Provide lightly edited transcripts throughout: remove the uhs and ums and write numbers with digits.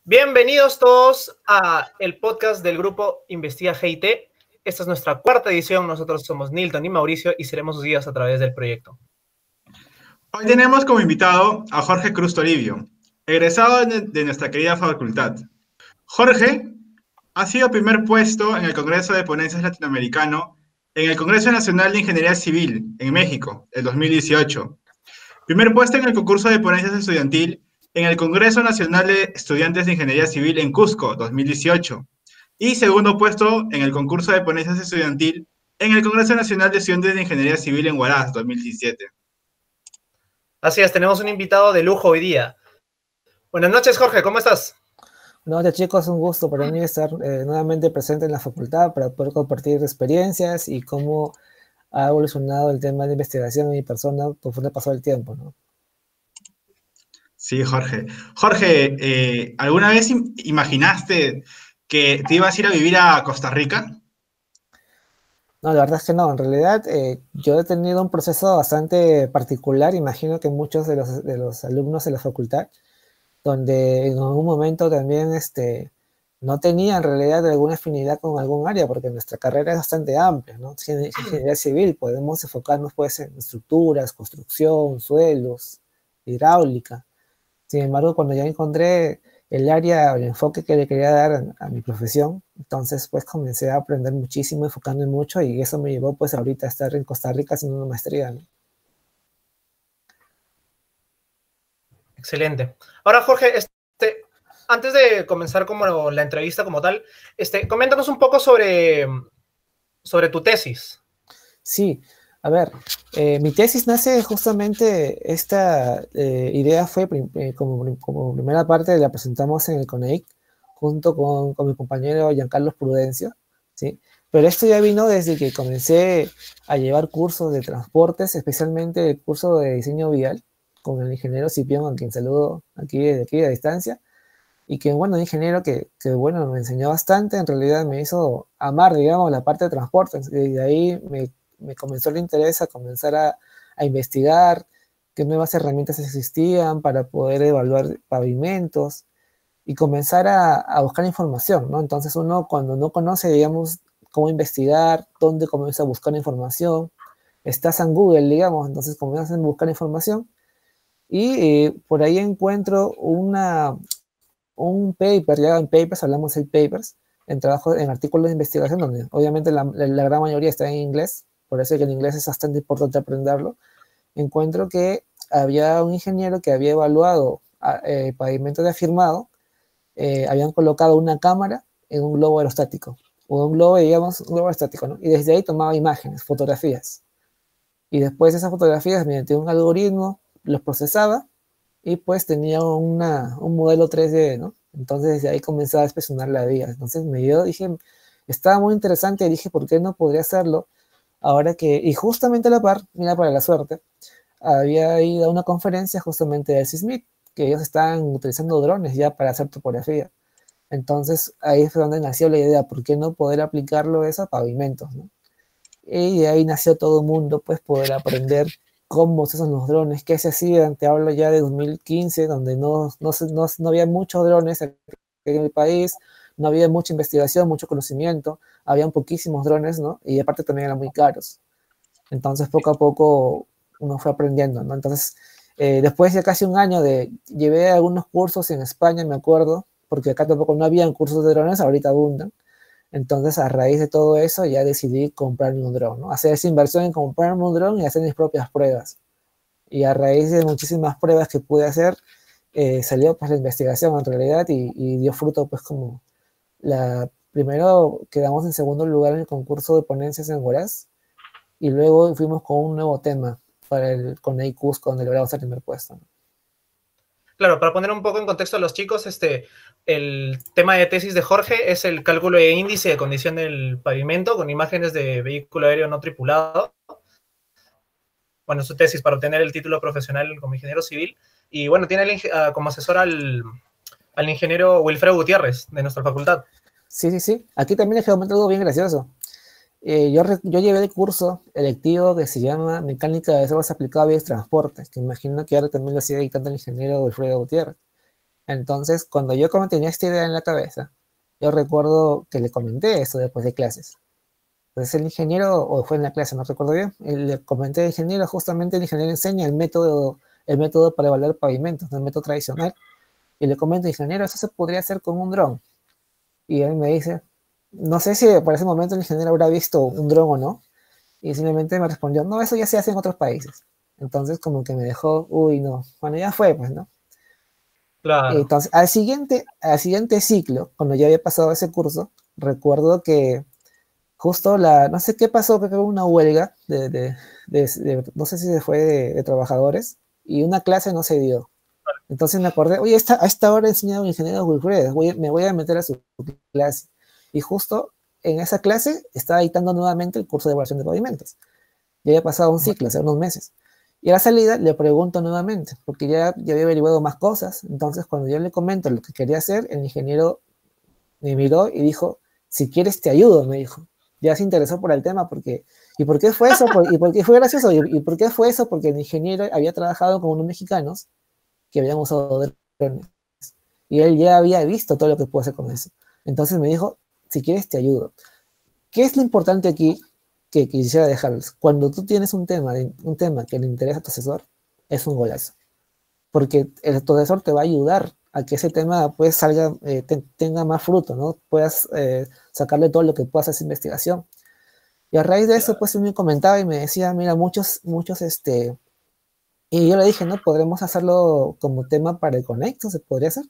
Bienvenidos todos a el podcast del grupo Investiga GIT. Esta es nuestra cuarta edición. Nosotros somos Nilton y Mauricio y seremos sus guías a través del proyecto. Hoy tenemos como invitado a Jorge Cruz Toribio, egresado de nuestra querida facultad. Jorge ha sido primer puesto en el Congreso de Ponencias Latinoamericano en el Congreso Nacional de Ingeniería Civil en México, el 2018. Primer puesto en el concurso de ponencias estudiantil en el Congreso Nacional de Estudiantes de Ingeniería Civil en Cusco, 2018. Y segundo puesto en el concurso de ponencias estudiantil en el Congreso Nacional de Estudiantes de Ingeniería Civil en Huaraz, 2017. Así es, tenemos un invitado de lujo hoy día. Buenas noches, Jorge, ¿cómo estás? Buenas noches, chicos, un gusto para mí estar nuevamente presente en la facultad para poder compartir experiencias y cómo ha evolucionado el tema de investigación en mi persona conforme pasó el tiempo, ¿no? Sí, Jorge. Jorge, ¿alguna vez imaginaste que te ibas a ir a vivir a Costa Rica? No, la verdad es que no. En realidad, yo he tenido un proceso bastante particular, imagino que muchos de los alumnos de la facultad, donde en algún momento también no tenía en realidad alguna afinidad con algún área, porque nuestra carrera es bastante amplia, ¿no? Ingeniería civil, podemos enfocarnos pues en estructuras, construcción, suelos, hidráulica. Sin embargo, cuando ya encontré el área, el enfoque que le quería dar a mi profesión, entonces pues comencé a aprender muchísimo, enfocándome mucho, y eso me llevó pues ahorita a estar en Costa Rica haciendo una maestría, ¿no? Excelente. Ahora, Jorge, antes de comenzar como la entrevista como tal, coméntanos un poco sobre tu tesis. Sí, a ver, mi tesis nace justamente, esta idea fue como primera parte, la presentamos en el CONEIC junto con mi compañero Giancarlo Prudencio, ¿sí? Pero esto ya vino desde que comencé a llevar cursos de transportes, especialmente el curso de diseño vial, con el ingeniero Cipión, a quien saludo aquí a distancia, y que bueno, un ingeniero que bueno, me enseñó bastante, en realidad me hizo amar, digamos, la parte de transportes, y de ahí me comenzó el interés a comenzar a investigar qué nuevas herramientas existían para poder evaluar pavimentos y comenzar a buscar información, ¿no? Entonces uno cuando no conoce, digamos, cómo investigar, dónde comienza a buscar información, estás en Google, digamos, entonces comienzas a buscar información y por ahí encuentro un paper, ya en papers, hablamos de papers, en trabajo, en artículos de investigación, donde obviamente la gran mayoría está en inglés, por eso es que el inglés es bastante importante aprenderlo. Encuentro que había un ingeniero que había evaluado pavimento de afirmado, habían colocado una cámara en un globo aerostático, o un globo, digamos, un globo aerostático, ¿no? Y desde ahí tomaba imágenes, fotografías. Y después esas fotografías, mediante un algoritmo, los procesaba y pues tenía un modelo 3D, ¿no? Entonces desde ahí comenzaba a inspeccionar la vía. Entonces dije, estaba muy interesante, y dije, ¿por qué no podría hacerlo? Ahora que, y justamente a la par, mira para la suerte, había ido a una conferencia justamente del CISMIT, que ellos estaban utilizando drones ya para hacer topografía. Entonces ahí fue donde nació la idea, ¿por qué no poder aplicarlo eso a pavimentos, ¿no? Y de ahí nació todo el mundo, pues poder aprender cómo se usan los drones, qué se hacían. Te hablo ya de 2015, donde no había muchos drones en el país, no había mucha investigación, mucho conocimiento, habían poquísimos drones, ¿no? Y aparte también eran muy caros. Entonces poco a poco uno fue aprendiendo, ¿no? Entonces, después de casi un año llevé algunos cursos en España, me acuerdo, porque acá tampoco no habían cursos de drones, ahorita abundan. Entonces, a raíz de todo eso, ya decidí comprarme un dron, ¿no? Hacer esa inversión en comprarme un dron y hacer mis propias pruebas. Y a raíz de muchísimas pruebas que pude hacer, salió pues la investigación en realidad y dio fruto pues como primero quedamos en segundo lugar en el concurso de ponencias en Huaraz y luego fuimos con un nuevo tema con el Cusco, donde logramos el primer puesto, ¿no? Claro, para poner un poco en contexto a los chicos, el tema de tesis de Jorge es el cálculo de índice de condición del pavimento con imágenes de vehículo aéreo no tripulado. Bueno, su tesis para obtener el título profesional como ingeniero civil. Y bueno, tiene como asesor al ingeniero Wilfredo Gutiérrez de nuestra facultad. Sí. Aquí también es algo bien gracioso. Yo llevé el curso electivo que se llama Mecánica de Sistemas Aplicables y Transportes, que imagino que ahora también lo sigue dictando el ingeniero Wilfredo Gutiérrez. Entonces, cuando yo como tenía esta idea en la cabeza, yo recuerdo que le comenté eso después de clases. Entonces el ingeniero, o fue en la clase, no recuerdo bien, le comenté al ingeniero, justamente el ingeniero enseña el método para evaluar pavimentos, el método tradicional, y le comento, ingeniero, eso se podría hacer con un dron. Y él me dice, no sé si por ese momento el ingeniero habrá visto un dron o no, y simplemente me respondió, no, eso ya se hace en otros países. Entonces como que me dejó, uy, no, bueno, ya fue, pues, ¿no? Claro. Entonces, al siguiente ciclo, cuando ya había pasado ese curso, recuerdo que justo no sé qué pasó, creo que hubo una huelga no sé si fue de trabajadores, y una clase no se dio. Entonces me acordé, oye, a esta hora he enseñado un ingeniero Wilfred, me voy a meter a su clase. Y justo en esa clase estaba dictando nuevamente el curso de evaluación de pavimentos. Ya había pasado un ciclo, hace unos meses. Y a la salida le pregunto nuevamente, porque ya había averiguado más cosas. Entonces, cuando yo le comento lo que quería hacer, el ingeniero me miró y dijo, si quieres te ayudo, me dijo. Ya se interesó por el tema, ¿y por qué fue eso? ¿Y por qué fue gracioso? ¿Y por qué fue eso? Porque el ingeniero había trabajado con unos mexicanos que habían usado drones. Y él ya había visto todo lo que puedo hacer con eso. Entonces me dijo, si quieres te ayudo. ¿Qué es lo importante aquí que quisiera dejarles? Cuando tú tienes un tema que le interesa a tu asesor, es un golazo. Porque tu asesor te va a ayudar a que ese tema pues salga, tenga más fruto, ¿no? Puedas sacarle todo lo que puedas a esa investigación. Y a raíz de eso, pues él me comentaba y me decía, mira, y yo le dije, no, podremos hacerlo como tema para el Conecto, se podría hacer.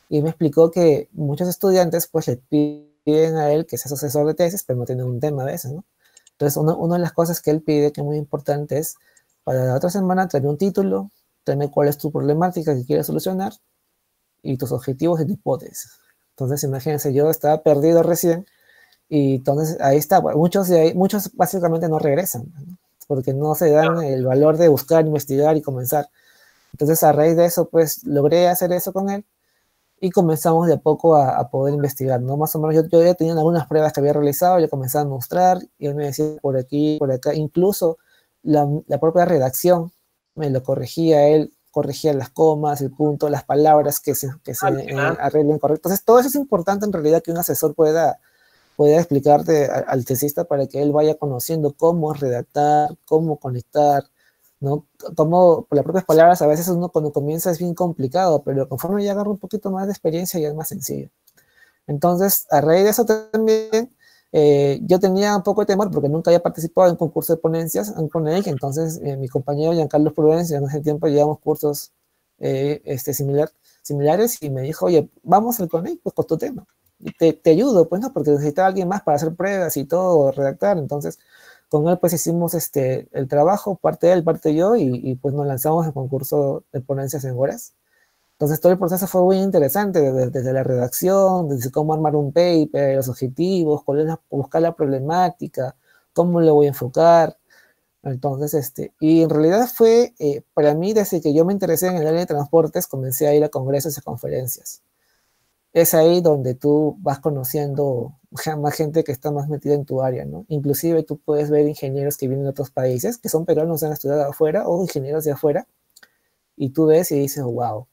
Y me explicó que muchos estudiantes pues le piden a él que sea su asesor de tesis, pero no tienen un tema a veces, ¿no? Entonces, una de las cosas que él pide, que es muy importante, es para la otra semana traer un título, tener cuál es tu problemática que quieres solucionar y tus objetivos y tu hipótesis. Entonces, imagínense, yo estaba perdido recién y entonces ahí está, muchos básicamente no regresan, ¿no? Porque no se dan el valor de buscar, investigar y comenzar. Entonces, a raíz de eso, pues logré hacer eso con él y comenzamos de a poco a poder investigar, ¿no? Más o menos yo ya tenía algunas pruebas que había realizado, yo comenzaba a mostrar y él me decía por aquí, por acá, incluso la propia redacción me lo corregía, él corregía las comas, el punto, las palabras que se arreglen correctas. Entonces, todo eso es importante en realidad que un asesor pueda explicarte al tesista para que él vaya conociendo cómo redactar, cómo conectar, ¿no? Como por las propias palabras, a veces uno cuando comienza es bien complicado, pero conforme ya agarra un poquito más de experiencia ya es más sencillo. Entonces, a raíz de eso también, yo tenía un poco de temor porque nunca había participado en un concurso de ponencias en CONEIC, entonces mi compañero Giancarlo Prudencia, en ese tiempo llevamos cursos similares y me dijo, oye, vamos al CONEIC pues, con tu tema. Y te ayudo, pues no, porque necesitaba alguien más para hacer pruebas y todo, redactar, entonces con él pues hicimos el trabajo, parte él, parte yo, y pues nos lanzamos al concurso de ponencias en horas. Entonces todo el proceso fue muy interesante, desde la redacción, desde cómo armar un paper, los objetivos, buscar la problemática, cómo lo voy a enfocar. Entonces, y en realidad fue, para mí, desde que yo me interesé en el área de transportes, comencé a ir a congresos y conferencias. Es ahí donde tú vas conociendo más gente que está más metida en tu área, ¿no? Inclusive tú puedes ver ingenieros que vienen de otros países, que son peruanos, han estudiado afuera, o ingenieros de afuera, y tú ves y dices, wow,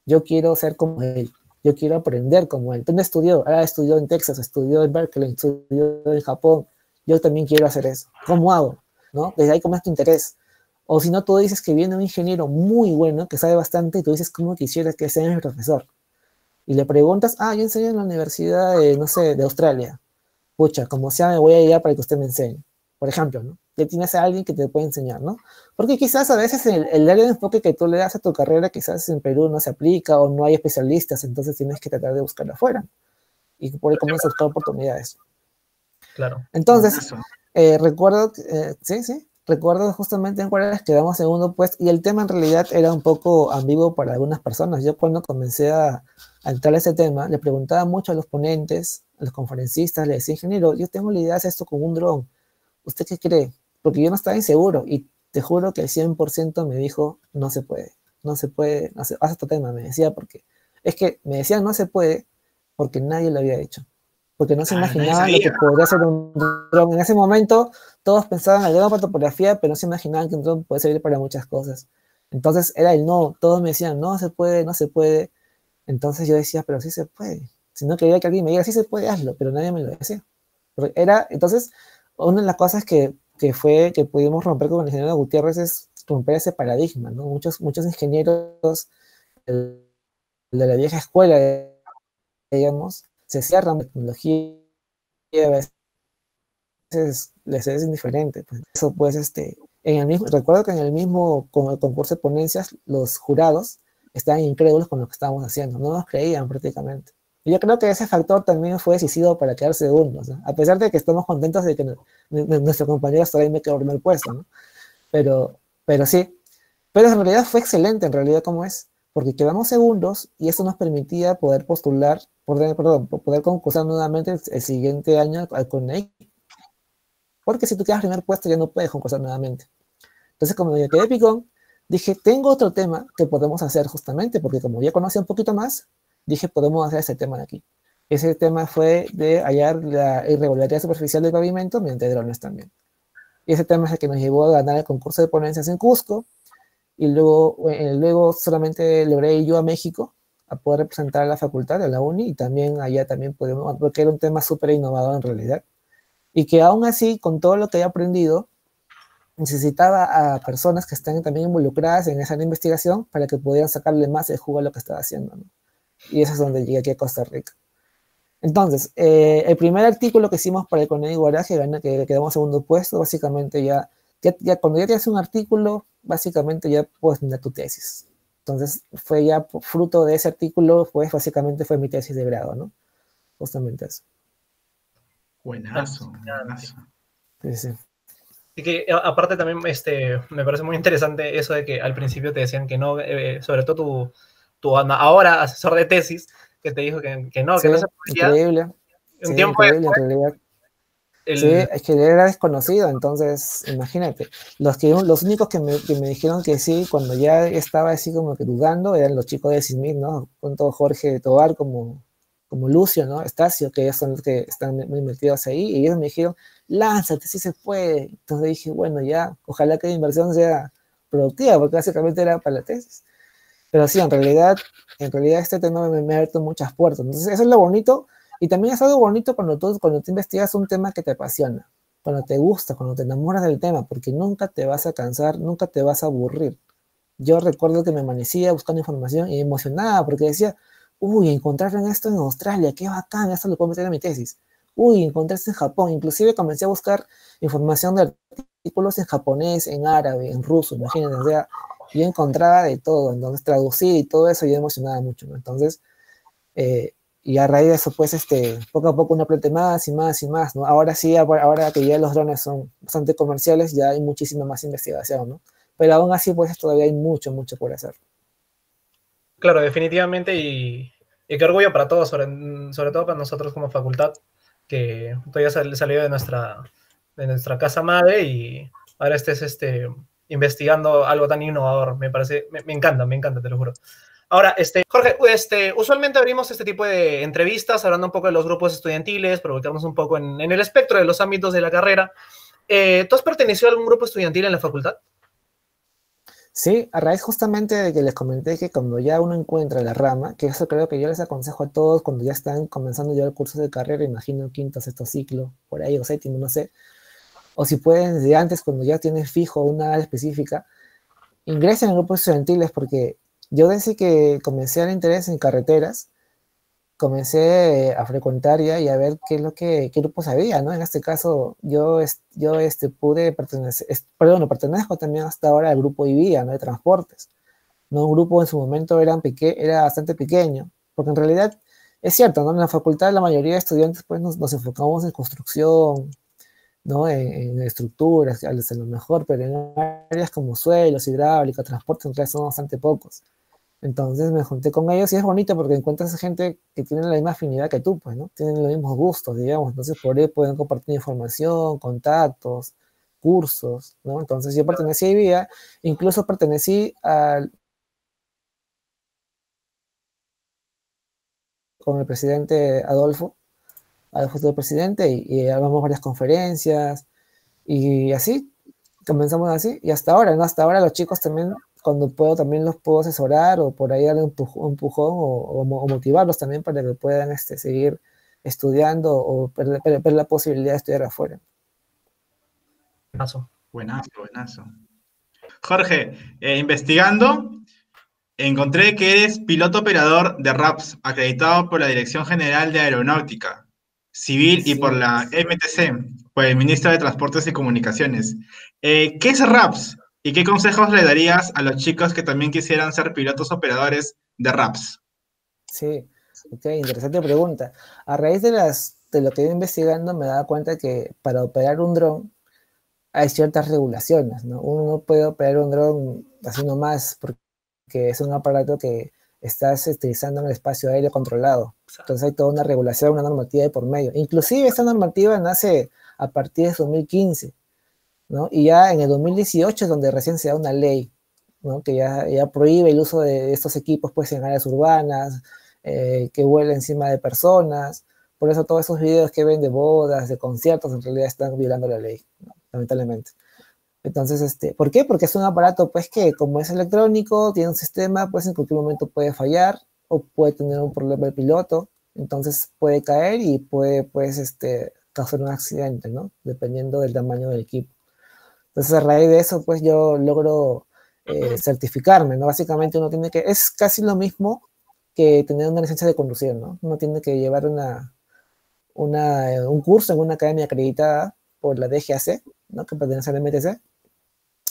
yo quiero ser como él, yo quiero aprender como él. ¿Dónde estudió? Ah, estudió en Texas, estudió en Berkeley, estudió en Japón, yo también quiero hacer eso. ¿Cómo hago? ¿No? Desde ahí comienza tu interés. O si no, tú dices que viene un ingeniero muy bueno, que sabe bastante, y tú dices, ¿cómo quisieras que sea mi profesor? Y le preguntas, yo enseño en la universidad de, no sé, de Australia. Pucha, como sea, me voy a ir para que usted me enseñe. Por ejemplo, ¿no? Ya tienes a alguien que te puede enseñar, ¿no? Porque quizás a veces el área de enfoque que tú le das a tu carrera, quizás en Perú no se aplica o no hay especialistas, entonces tienes que tratar de buscarlo afuera. Y por ahí comienzas a buscar oportunidades. Claro. Entonces, recuerdo justamente en cuáles quedamos segundo puesto, y el tema en realidad era un poco ambiguo para algunas personas. Yo cuando comencé a entrar a ese tema, le preguntaba mucho a los ponentes, a los conferencistas, le decía, ingeniero, yo tengo la idea de hacer esto con un dron, ¿usted qué cree? Porque yo no estaba inseguro, y te juro que el 100% me dijo, no se puede, haz este tema, me decía, porque es que me decían no se puede, porque nadie lo había hecho, porque no se imaginaban lo que podría hacer un dron. En ese momento todos pensaban en el dron para topografía, pero no se imaginaban que un dron puede servir para muchas cosas. Entonces era el no, todos me decían no se puede, no se puede, Entonces yo decía, pero sí se puede. Si no quería que alguien me diga, sí se puede, hazlo, pero nadie me lo decía. Porque era, entonces, una de las cosas que pudimos romper con el ingeniero Gutiérrez es romper ese paradigma, ¿no? Muchos ingenieros de la vieja escuela, digamos, se cierran de tecnología y a veces les es indiferente. Pues. Eso, pues, recuerdo que en el mismo concurso de ponencias, los jurados estaban incrédulos con lo que estábamos haciendo, no nos creían prácticamente. Y yo creo que ese factor también fue decisivo para quedar segundos, ¿no? A pesar de que estamos contentos de que nuestro compañero hasta ahí me quedó el puesto, ¿no? Pero sí, pero en realidad fue excelente, en realidad como es, porque quedamos segundos y eso nos permitía poder postular, poder concursar nuevamente el siguiente año al CONEIC, porque si tú quedas primer puesto ya no puedes concursar nuevamente. Entonces, como yo quedé picón, dije, tengo otro tema que podemos hacer justamente, porque como ya conocía un poquito más, dije, podemos hacer ese tema de aquí. Ese tema fue de hallar la irregularidad superficial del pavimento mediante drones también. Y ese tema es el que nos llevó a ganar el concurso de ponencias en Cusco, y luego solamente logré ir yo a México a poder representar a la facultad, a la uni, y también allá también pudimos, porque era un tema súper innovador en realidad, y que aún así, con todo lo que he aprendido, necesitaba a personas que estén también involucradas en esa investigación para que pudieran sacarle más el jugo a lo que estaba haciendo, ¿no? Y eso es donde llegué aquí a Costa Rica. Entonces, el primer artículo que hicimos para el CONEI Guaraje, que quedamos segundo puesto, básicamente cuando ya tienes un artículo, básicamente ya puedes tener tu tesis. Entonces, fue ya fruto de ese artículo, pues básicamente fue mi tesis de grado, ¿no? Justamente eso. Buenazo, buenazo. Sí, sí. Y que aparte también me parece muy interesante eso de que al principio te decían que no, sobre todo tu ahora asesor de tesis, que te dijo que no, Sí, que no se podía. increíble. Un Sí, tiempo increíble después, en realidad. Sí, es que él era desconocido, entonces imagínate, los únicos que me dijeron que sí, cuando ya estaba así como que dudando, eran los chicos de CISMIC, ¿no? Tanto Jorge Tobar como Lucio, ¿no? Estacio, que ellos son los que están muy metidos ahí, y ellos me dijeron, lánzate, sí se puede. Entonces dije, bueno, ya, ojalá que la inversión sea productiva, porque básicamente era para la tesis. Pero sí, en realidad este tema me ha abierto muchas puertas. Entonces eso es lo bonito. Y también es algo bonito cuando tú investigas un tema que te apasiona, cuando te gusta, cuando te enamoras del tema, porque nunca te vas a cansar, nunca te vas a aburrir. Yo recuerdo que me amanecía buscando información y me emocionaba porque decía, uy, encontraron esto en Australia, qué bacán, esto lo puedo meter en mi tesis. Uy, encontré esto en Japón. Inclusive comencé a buscar información de artículos en japonés, en árabe, en ruso, imagínense. O sea, yo encontraba de todo, entonces traducir y todo eso yo me emocionaba mucho, ¿no? Entonces, y a raíz de eso, pues, poco a poco uno aprende más y más y más, ¿no? Ahora sí, ahora que ya los drones son bastante comerciales, ya hay muchísima más investigación, ¿no? Pero aún así, pues, todavía hay mucho, mucho por hacer. Claro, definitivamente, y qué orgullo para todos, sobre todo para nosotros como facultad, que todavía salió de nuestra casa madre y ahora estés investigando algo tan innovador. Me parece, me encanta, te lo juro. Ahora, Jorge, usualmente abrimos este tipo de entrevistas hablando un poco de los grupos estudiantiles, provocarnos un poco en el espectro de los ámbitos de la carrera. ¿Tú has pertenecido a algún grupo estudiantil en la facultad? Sí, a raíz justamente de que les comenté que cuando ya uno encuentra la rama, que eso creo que yo les aconsejo a todos cuando ya están comenzando ya el curso de carrera, imagino quinto, sexto ciclo, por ahí, o séptimo, no sé, o si pueden desde antes, cuando ya tienen fijo una área específica, ingresen en grupos estudiantiles porque yo desde que comencé el interés en carreteras, comencé a frecuentar ya y a ver qué grupos había, ¿no? En este caso, yo pude pertenecer, pertenezco también hasta ahora al grupo IVIA, ¿no? De transportes, ¿no? Un grupo en su momento era bastante pequeño, porque en realidad es cierto, ¿no? En la facultad la mayoría de estudiantes pues nos enfocamos en construcción, ¿no? En estructuras, a lo mejor, pero en áreas como suelos, hidráulica, transporte, en realidad son bastante pocos. Entonces me junté con ellos y es bonito porque encuentras gente que tiene la misma afinidad que tú, pues, ¿no? Tienen los mismos gustos, digamos. Entonces por ahí pueden compartir información, contactos, cursos, ¿no? Entonces yo pertenecí a IVIA, incluso pertenecí con el presidente Adolfo fue el presidente y hagamos varias conferencias y así, comenzamos así y hasta ahora, ¿no? Hasta ahora los chicos también cuando puedo también los puedo asesorar o por ahí darle un empujón o motivarlos también para que puedan seguir estudiando o perder la posibilidad de estudiar afuera. Buenazo. Buenazo, buenazo. Jorge, investigando, encontré que eres piloto operador de RAPS, acreditado por la Dirección General de Aeronáutica Civil y por la MTC, por el Ministro de Transportes y Comunicaciones. ¿Qué es RAPS y qué consejos le darías a los chicos que también quisieran ser pilotos operadores de RAPS? Sí, ok, interesante pregunta. A raíz de lo que he ido investigando me he dado cuenta que para operar un dron hay ciertas regulaciones, ¿no? Uno no puede operar un dron así nomás porque es un aparato que estás utilizando en el espacio aéreo controlado. Entonces hay toda una regulación, una normativa de por medio. Inclusive esta normativa nace a partir de 2015, ¿no? Y ya en el 2018 es donde recién se da una ley, ¿no? Que ya prohíbe el uso de estos equipos pues, en áreas urbanas, que vuela encima de personas. Por eso todos esos videos que ven de bodas, de conciertos, en realidad están violando la ley, ¿no? Lamentablemente. Entonces, ¿por qué? Porque es un aparato, pues, que como es electrónico, tiene un sistema, pues, en cualquier momento puede fallar o puede tener un problema el piloto, entonces puede caer y puede, pues, causar un accidente, ¿no? Dependiendo del tamaño del equipo. Entonces, a raíz de eso, pues, yo logro certificarme, ¿no? Básicamente uno tiene que, es casi lo mismo que tener una licencia de conducir, ¿no? Uno tiene que llevar un curso en una academia acreditada por la DGAC, ¿no? Que pertenece al MTC,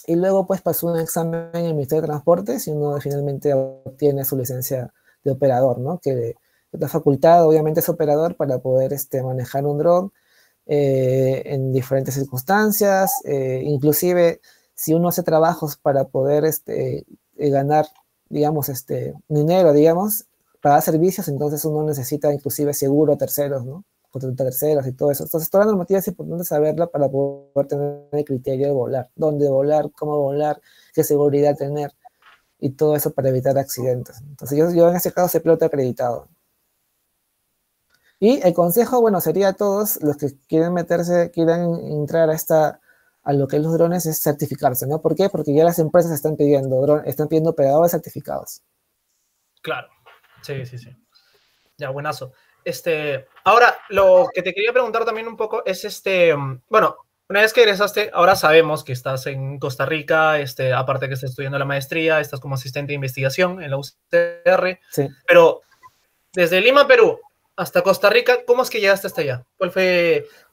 y luego pues pasó un examen en el Ministerio de Transportes y uno finalmente obtiene su licencia de operador, ¿no? Que está facultado, obviamente, es operador para poder manejar un dron en diferentes circunstancias, inclusive si uno hace trabajos para poder ganar, digamos, dinero, digamos, para servicios, entonces uno necesita inclusive seguro a terceros, ¿no? Contra terceros y todo eso. Entonces, toda la normativa es importante saberla para poder tener el criterio de volar, dónde volar, cómo volar, qué seguridad tener, y todo eso para evitar accidentes. Entonces, yo en este caso soy piloto acreditado. Y el consejo, bueno, sería a todos los que quieren quieran entrar a lo que es los drones, es certificarse, ¿no? ¿Por qué? Porque ya las empresas están pidiendo operadores certificados. Claro, sí. Ya, buenazo. Ahora, lo que te quería preguntar también un poco es bueno, una vez que egresaste, ahora sabemos que estás en Costa Rica, aparte que estás estudiando la maestría, estás como asistente de investigación en la UCR, sí. Pero desde Lima, Perú, hasta Costa Rica, ¿cómo es que llegaste hasta allá?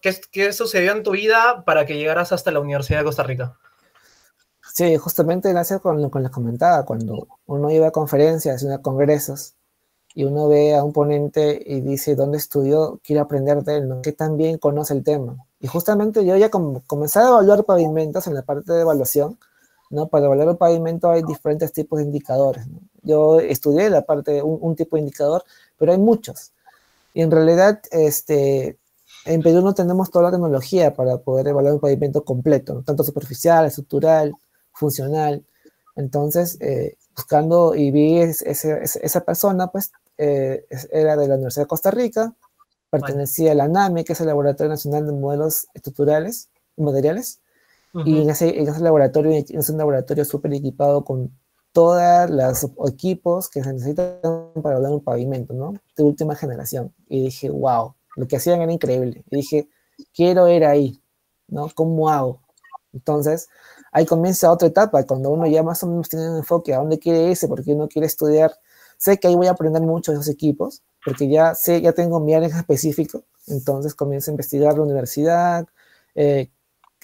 ¿Qué sucedió en tu vida para que llegaras hasta la Universidad de Costa Rica? Sí, justamente nace con lo que les comentaba, cuando uno iba a conferencias, a congresos, y uno ve a un ponente y dice dónde estudió, quiere aprender de él, ¿no? Que tan bien conoce el tema. Y justamente yo ya comencé a evaluar pavimentos en la parte de evaluación, ¿no? Para evaluar el pavimento hay diferentes tipos de indicadores, ¿no? Yo estudié la parte, un tipo de indicador, pero hay muchos. Y en realidad, en Perú no tenemos toda la tecnología para poder evaluar un pavimento completo, ¿no? Tanto superficial, estructural, funcional. Entonces, buscando y vi esa persona, pues, era de la Universidad de Costa Rica, pertenecía a la NAMI, que es el Laboratorio Nacional de Modelos Estructurales y Materiales, y en ese laboratorio es un laboratorio súper equipado con todos los equipos que se necesitan para hablar un pavimento, ¿no? De última generación. Y dije, wow, lo que hacían era increíble. Y dije, quiero ir ahí, ¿no? ¿Cómo hago? Entonces, ahí comienza otra etapa, cuando uno ya más o menos tiene un enfoque a dónde quiere irse, porque uno quiere estudiar. Sé que ahí voy a aprender mucho de esos equipos, porque ya tengo mi área específico, entonces comienzo a investigar la universidad,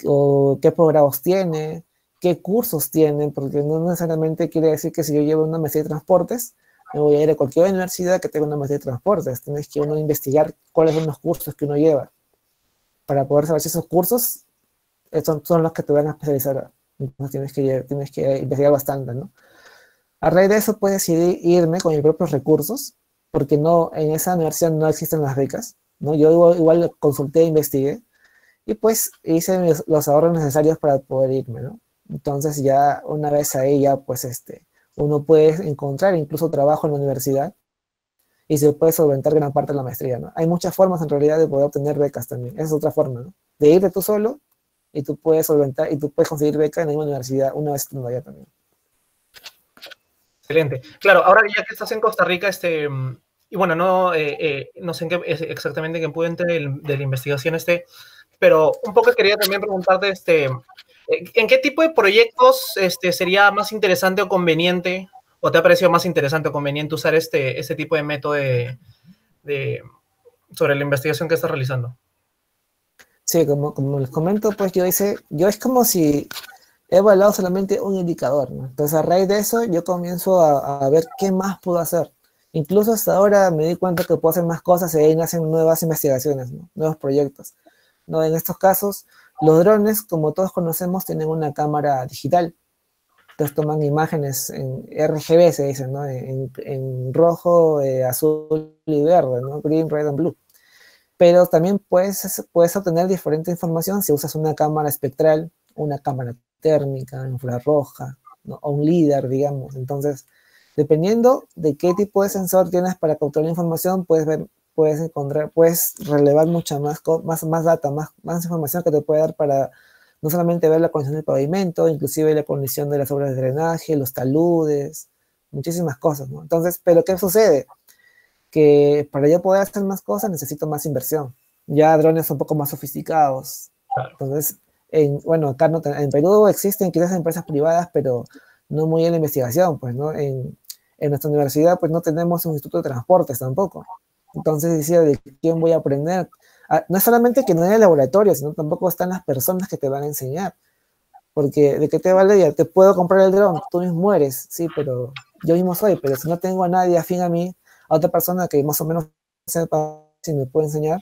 o qué programas tiene, qué cursos tienen, porque no necesariamente quiere decir que si yo llevo una maestría de transportes, me voy a ir a cualquier universidad que tenga una maestría de transportes. Tienes que uno investigar cuáles son los cursos que uno lleva, para poder saber si esos cursos son los que te van a especializar. Entonces tienes que investigar bastante, ¿no? A raíz de eso, pues decidí irme con mis propios recursos, porque en esa universidad no existen las becas, ¿no? Yo igual consulté e investigué, y pues hice los ahorros necesarios para poder irme, ¿no? Entonces ya una vez ahí ya pues uno puede encontrar incluso trabajo en la universidad y se puede solventar gran parte de la maestría, ¿no? Hay muchas formas en realidad de poder obtener becas también. Esa es otra forma, ¿no? De irte tú solo y tú puedes solventar y tú puedes conseguir beca en una universidad una vez estando allá también. Excelente. Claro, ahora ya que estás en Costa Rica, y bueno, no sé en qué, exactamente en qué puente de la investigación pero un poco quería también preguntarte, ¿en qué tipo de proyectos sería más interesante o conveniente, o te ha parecido más interesante o conveniente usar este tipo de método de- sobre la investigación que estás realizando? Sí, como les comento, pues yo es como si he evaluado solamente un indicador, ¿no? Entonces a raíz de eso yo comienzo a ver qué más puedo hacer. Incluso hasta ahora me di cuenta que puedo hacer más cosas y ahí nacen nuevas investigaciones, ¿no? Nuevos proyectos. ¿No? En estos casos, los drones, como todos conocemos, tienen una cámara digital. Entonces toman imágenes en RGB, se dice, ¿no? En rojo, azul y verde, ¿no? Green, red and blue. Pero también puedes obtener diferente información si usas una cámara espectral, una cámara térmica, infrarroja, ¿no? O un LIDAR, digamos. Entonces, dependiendo de qué tipo de sensor tienes para capturar la información, puedes relevar mucha más data, más información que te puede dar para no solamente ver la condición del pavimento, inclusive la condición de las obras de drenaje, los taludes, muchísimas cosas, ¿no? Entonces, ¿pero qué sucede? Que para yo poder hacer más cosas necesito más inversión. Ya drones un poco más sofisticados. Claro. Entonces, bueno, acá en Perú existen quizás empresas privadas, pero no muy en la investigación, pues, ¿no? En nuestra universidad, pues no tenemos un instituto de transportes tampoco. Entonces decía, ¿de quién voy a aprender? No es solamente que no haya laboratorio, sino tampoco están las personas que te van a enseñar. Porque de qué te vale, ya te puedo comprar el dron, tú mismo mueres, sí, pero yo mismo soy, pero si no tengo a nadie afín a mí, a otra persona que más o menos sepa si me puede enseñar,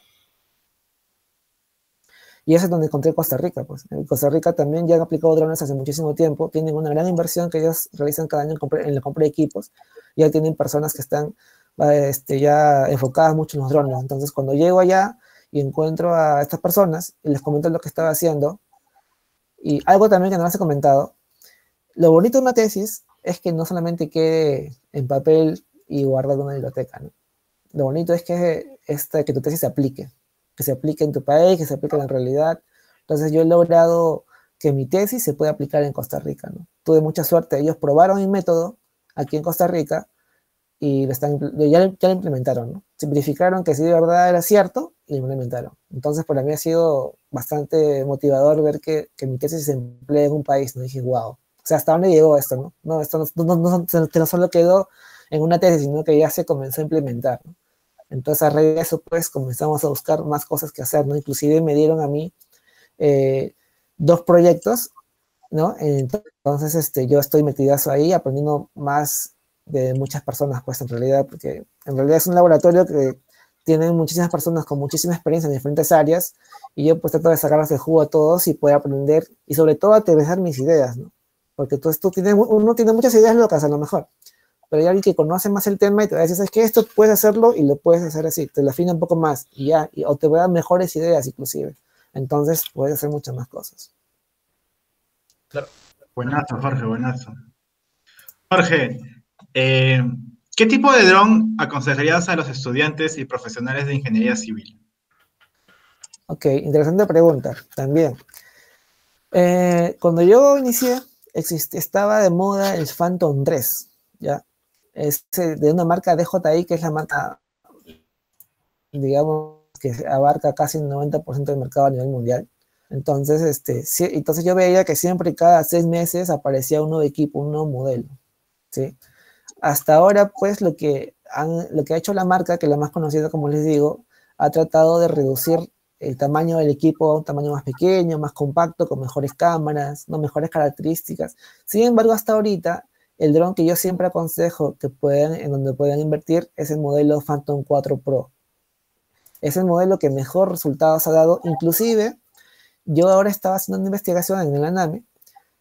y eso es donde encontré Costa Rica, pues. En Costa Rica también ya han aplicado drones hace muchísimo tiempo, tienen una gran inversión que ellos realizan cada año en la compra de equipos, ya tienen personas que están ya enfocadas mucho en los drones. Entonces, cuando llego allá y encuentro a estas personas y les comento lo que estaba haciendo, y algo también que no les he comentado, lo bonito de una tesis es que no solamente quede en papel y guardado en una biblioteca, ¿no? Lo bonito es que tu tesis se aplique, que se aplique en tu país, que se aplique en la realidad. Entonces yo he logrado que mi tesis se pueda aplicar en Costa Rica, ¿no? Tuve mucha suerte, ellos probaron mi método aquí en Costa Rica y ya lo implementaron, ¿no? Se verificaron que sí de verdad era cierto y lo implementaron. Entonces para mí ha sido bastante motivador ver que mi tesis se emplea en un país, ¿no? Y dije, wow. O sea, ¿hasta dónde llegó esto, no? No, esto no solo quedó en una tesis, sino que ya se comenzó a implementar, ¿no? Entonces, a raíz de eso, pues, comenzamos a buscar más cosas que hacer, ¿no? Inclusive me dieron a mí eh, dos proyectos, ¿no? Entonces, yo estoy metidazo ahí, aprendiendo más de muchas personas, pues, en realidad, porque en realidad es un laboratorio que tiene muchísimas personas con muchísima experiencia en diferentes áreas, y yo, pues, trato de sacarles el jugo a todos y poder aprender, y sobre todo, aterrizar mis ideas, ¿no? Porque uno tiene muchas ideas locas, a lo mejor, pero hay alguien que conoce más el tema y te va a decir, ¿sabes qué? Esto puedes hacerlo y lo puedes hacer así, te lo afina un poco más y ya, o te va a dar mejores ideas inclusive. Entonces puedes hacer muchas más cosas. Claro. Buenazo, Jorge, buenazo. Jorge, eh, ¿qué tipo de dron aconsejarías a los estudiantes y profesionales de ingeniería civil? Ok, interesante pregunta también. Cuando yo inicié, estaba de moda el Phantom 3, ¿ya? Es de una marca DJI, que es la marca, digamos, que abarca casi el 90% del mercado a nivel mundial. Entonces, entonces yo veía que siempre cada 6 meses aparecía un nuevo equipo, un nuevo modelo, ¿sí? Hasta ahora, pues, lo que ha hecho la marca, que es la más conocida, como les digo, ha tratado de reducir el tamaño del equipo a un tamaño más pequeño, más compacto, con mejores cámaras, no mejores características. Sin embargo, hasta ahorita, el dron que yo siempre aconsejo en donde puedan invertir es el modelo Phantom 4 Pro. Es el modelo que mejor resultados ha dado. Inclusive, yo ahora estaba haciendo una investigación en el ANAME,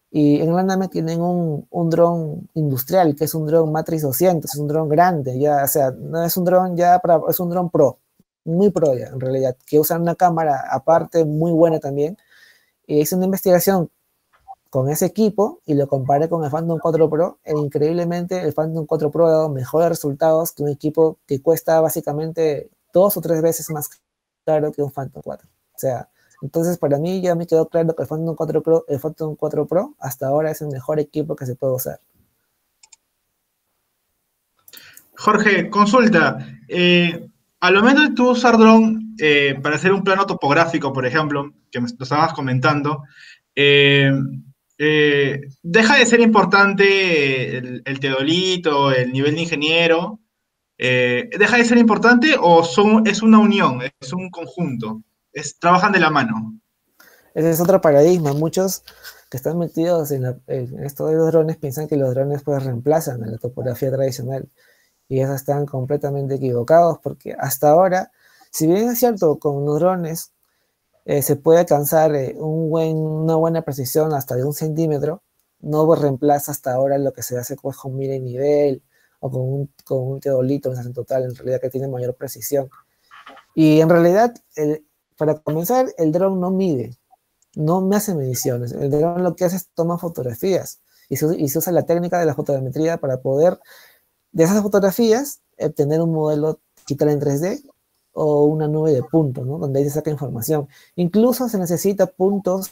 y en el ANAME tienen un dron industrial, que es un dron Matrix 200, es un dron grande, ya, o sea, no es un dron es un dron pro, muy pro ya, en realidad, que usan una cámara aparte muy buena también. Y hice una investigación con ese equipo y lo comparé con el Phantom 4 Pro, e increíblemente el Phantom 4 Pro ha dado mejores resultados que un equipo que cuesta básicamente 2 o 3 veces más caro que un Phantom 4. O sea, entonces para mí ya me quedó claro que el Phantom 4 Pro hasta ahora es el mejor equipo que se puede usar. Jorge, consulta. Al momento de tú usar dron para hacer un plano topográfico, por ejemplo, que me lo estabas comentando, eh, ¿deja de ser importante el teodolito, el nivel de ingeniero? ¿Deja de ser importante o es una unión, es un conjunto? Trabajan de la mano. Ese es otro paradigma. Muchos que están metidos en esto de los drones piensan que los drones pues reemplazan a la topografía tradicional. Y esos están completamente equivocados porque hasta ahora, si bien es cierto, con los drones se puede alcanzar una buena precisión hasta de 1 centímetro, no reemplaza hasta ahora lo que se hace pues, con mira y nivel o con un teodolito en total, en realidad que tiene mayor precisión. Y en realidad, para comenzar, el dron no mide, no me hace mediciones. El dron lo que hace es tomar fotografías y se usa la técnica de la fotogrametría para poder, de esas fotografías, obtener un modelo digital en 3D o una nube de puntos, ¿no? Donde ahí se saca información. Incluso se necesita puntos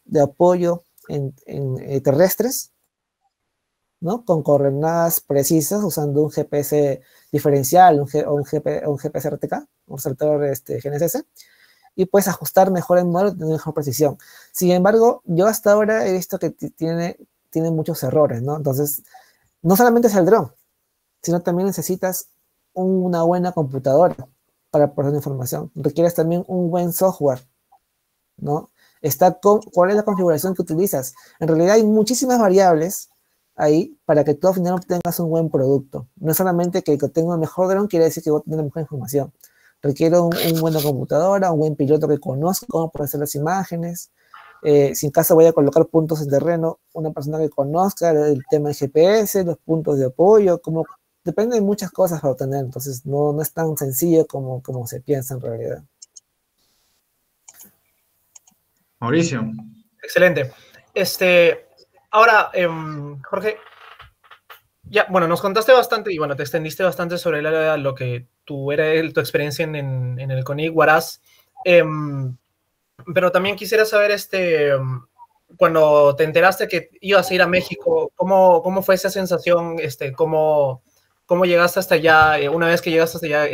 de apoyo terrestres, ¿no? Con coordenadas precisas usando un GPS diferencial o un GPS RTK, un receptor GNSS, y puedes ajustar mejor el modelo, tener mejor precisión. Sin embargo, yo hasta ahora he visto que tiene muchos errores, ¿no? Entonces, no solamente es el dron, sino también necesitas una buena computadora para procesar información. Requieres también un buen software, ¿no? ¿Cuál es la configuración que utilizas? En realidad hay muchísimas variables ahí para que tú al final obtengas un buen producto. No es solamente que tenga un mejor dron, quiere decir que voy a tener mejor información. Requiere una buena computadora, un buen piloto que conozca cómo procesar las imágenes. Si en caso voy a colocar puntos en terreno, una persona que conozca el tema del GPS, los puntos de apoyo, depende de muchas cosas para obtener. Entonces no es tan sencillo como se piensa en realidad. Mauricio. Excelente. Ahora, Jorge, ya, bueno, nos contaste bastante y bueno, te extendiste bastante sobre lo que tu experiencia en el CONIC Huaraz. Pero también quisiera saber, cuando te enteraste que ibas a ir a México, ¿cómo fue esa sensación? ¿Cómo llegaste hasta allá? Una vez que llegaste hasta allá,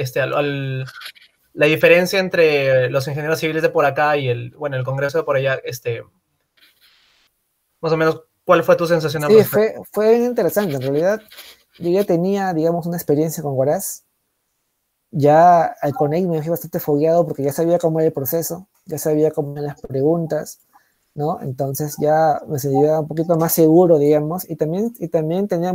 la diferencia entre los ingenieros civiles de por acá y el Congreso de por allá, más o menos, ¿cuál fue tu sensación al Sí, respecto? fue bien interesante. En realidad, yo ya tenía, digamos, una experiencia con Huaraz. Ya al CONEC me fui bastante fogueado porque ya sabía cómo era el proceso, ya sabía cómo eran las preguntas, ¿no? Entonces ya me sentía un poquito más seguro, digamos, y también tenía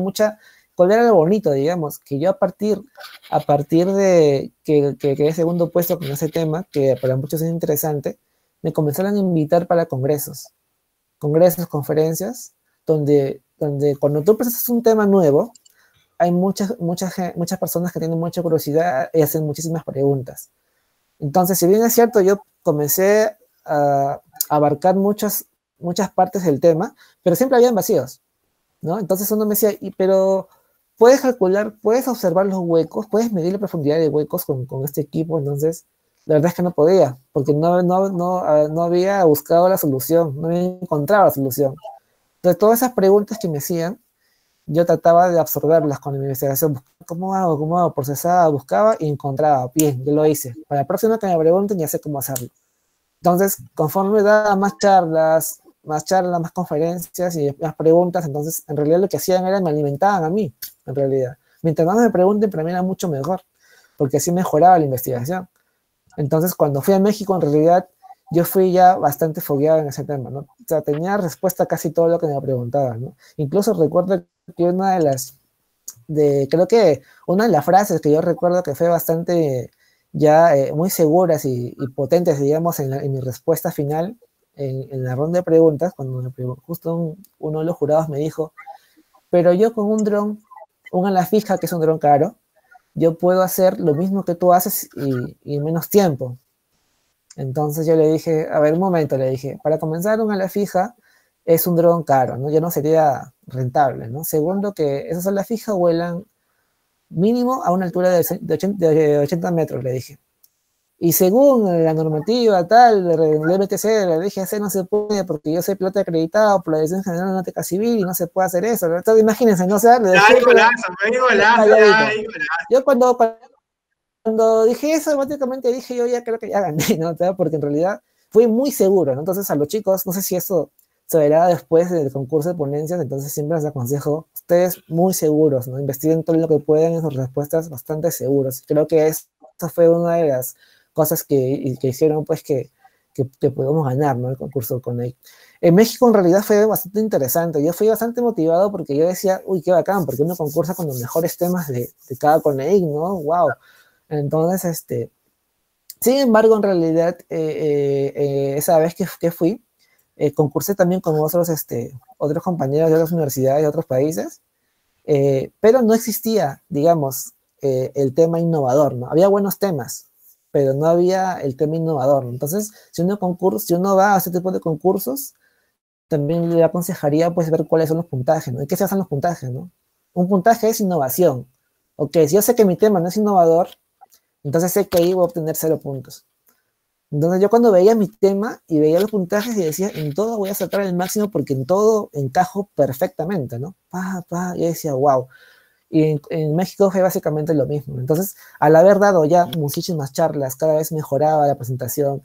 ¿cuál era lo bonito, digamos? Que yo a partir de que quedé segundo puesto con ese tema, que para muchos es interesante, me comenzaron a invitar para congresos, conferencias, donde cuando tú presentas un tema nuevo, hay muchas personas que tienen mucha curiosidad y hacen muchísimas preguntas. Entonces, si bien es cierto, yo comencé a abarcar muchas partes del tema, pero siempre habían vacíos, ¿no? Entonces uno me decía, pero puedes calcular, puedes observar los huecos, puedes medir la profundidad de huecos con este equipo. Entonces, la verdad es que no podía, porque no había buscado la solución, no había encontrado la solución. Entonces, todas esas preguntas que me hacían, yo trataba de absorberlas con mi investigación. ¿Cómo hago? Procesaba, buscaba y encontraba. Bien, yo lo hice. Para la próxima que me pregunten, ya sé cómo hacerlo. Entonces, conforme daba más charlas, más conferencias y más preguntas, entonces, en realidad lo que hacían era me alimentaban a mí, en realidad. Mientras más me pregunten, para mí era mucho mejor, porque así mejoraba la investigación. Entonces, cuando fui a México, en realidad, yo fui ya bastante fogueado en ese tema, ¿no? O sea, tenía respuesta a casi todo lo que me preguntaban, ¿no? Incluso recuerdo que creo que una de las frases que yo recuerdo que fue bastante ya muy seguras y potentes, digamos, en mi respuesta final, en la ronda de preguntas, cuando justo uno de los jurados me dijo, pero yo con un dron, un ala fija, que es un dron caro, yo puedo hacer lo mismo que tú haces y en menos tiempo. Entonces yo le dije, a ver, un momento, le dije, para comenzar un ala fija es un dron caro, ¿no? Ya no sería rentable, ¿no? Segundo, que esas alas fijas vuelan mínimo a una altura de 80 metros, le dije. Y según la normativa tal del MTC, de la DGAC, no se puede porque yo soy piloto acreditado por la Dirección General de Náutica Civil y no se puede hacer eso. Entonces, imagínense, ¿no? O sea, le dejé Hay golazo, calladito. hay golazo. Yo cuando dije eso, automáticamente dije yo ya creo que ya gané, ¿no? Porque en realidad fui muy seguro, ¿no? Entonces a los chicos, no sé si eso se verá después del concurso de ponencias, entonces siempre les aconsejo, ustedes muy seguros, ¿no? Investiguen todo lo que puedan en sus respuestas bastante seguros. Creo que eso fue una de las cosas que hicieron pues que podamos ganar, ¿no? El concurso con él. En México en realidad fue bastante interesante, yo fui bastante motivado porque yo decía, uy, qué bacán, porque uno concursa con los mejores temas de cada Conex, ¿no? Wow. Entonces, sin embargo, en realidad, esa vez que fui, concursé también con otros compañeros de otras universidades de otros países, pero no existía, digamos, el tema innovador, ¿no? Había buenos temas, pero no había el tema innovador, ¿no? Entonces, si uno va a este tipo de concursos, también le aconsejaría pues ver cuáles son los puntajes, ¿no? ¿En qué se basan los puntajes, no? Un puntaje es innovación. Ok, si yo sé que mi tema no es innovador, entonces sé que ahí voy a obtener 0 puntos. Entonces yo cuando veía mi tema y veía los puntajes y decía, en todo voy a sacar el máximo porque en todo encajo perfectamente, ¿no? Y decía, wow. Y en México fue básicamente lo mismo. Entonces, al haber dado ya muchísimas charlas, cada vez mejoraba la presentación,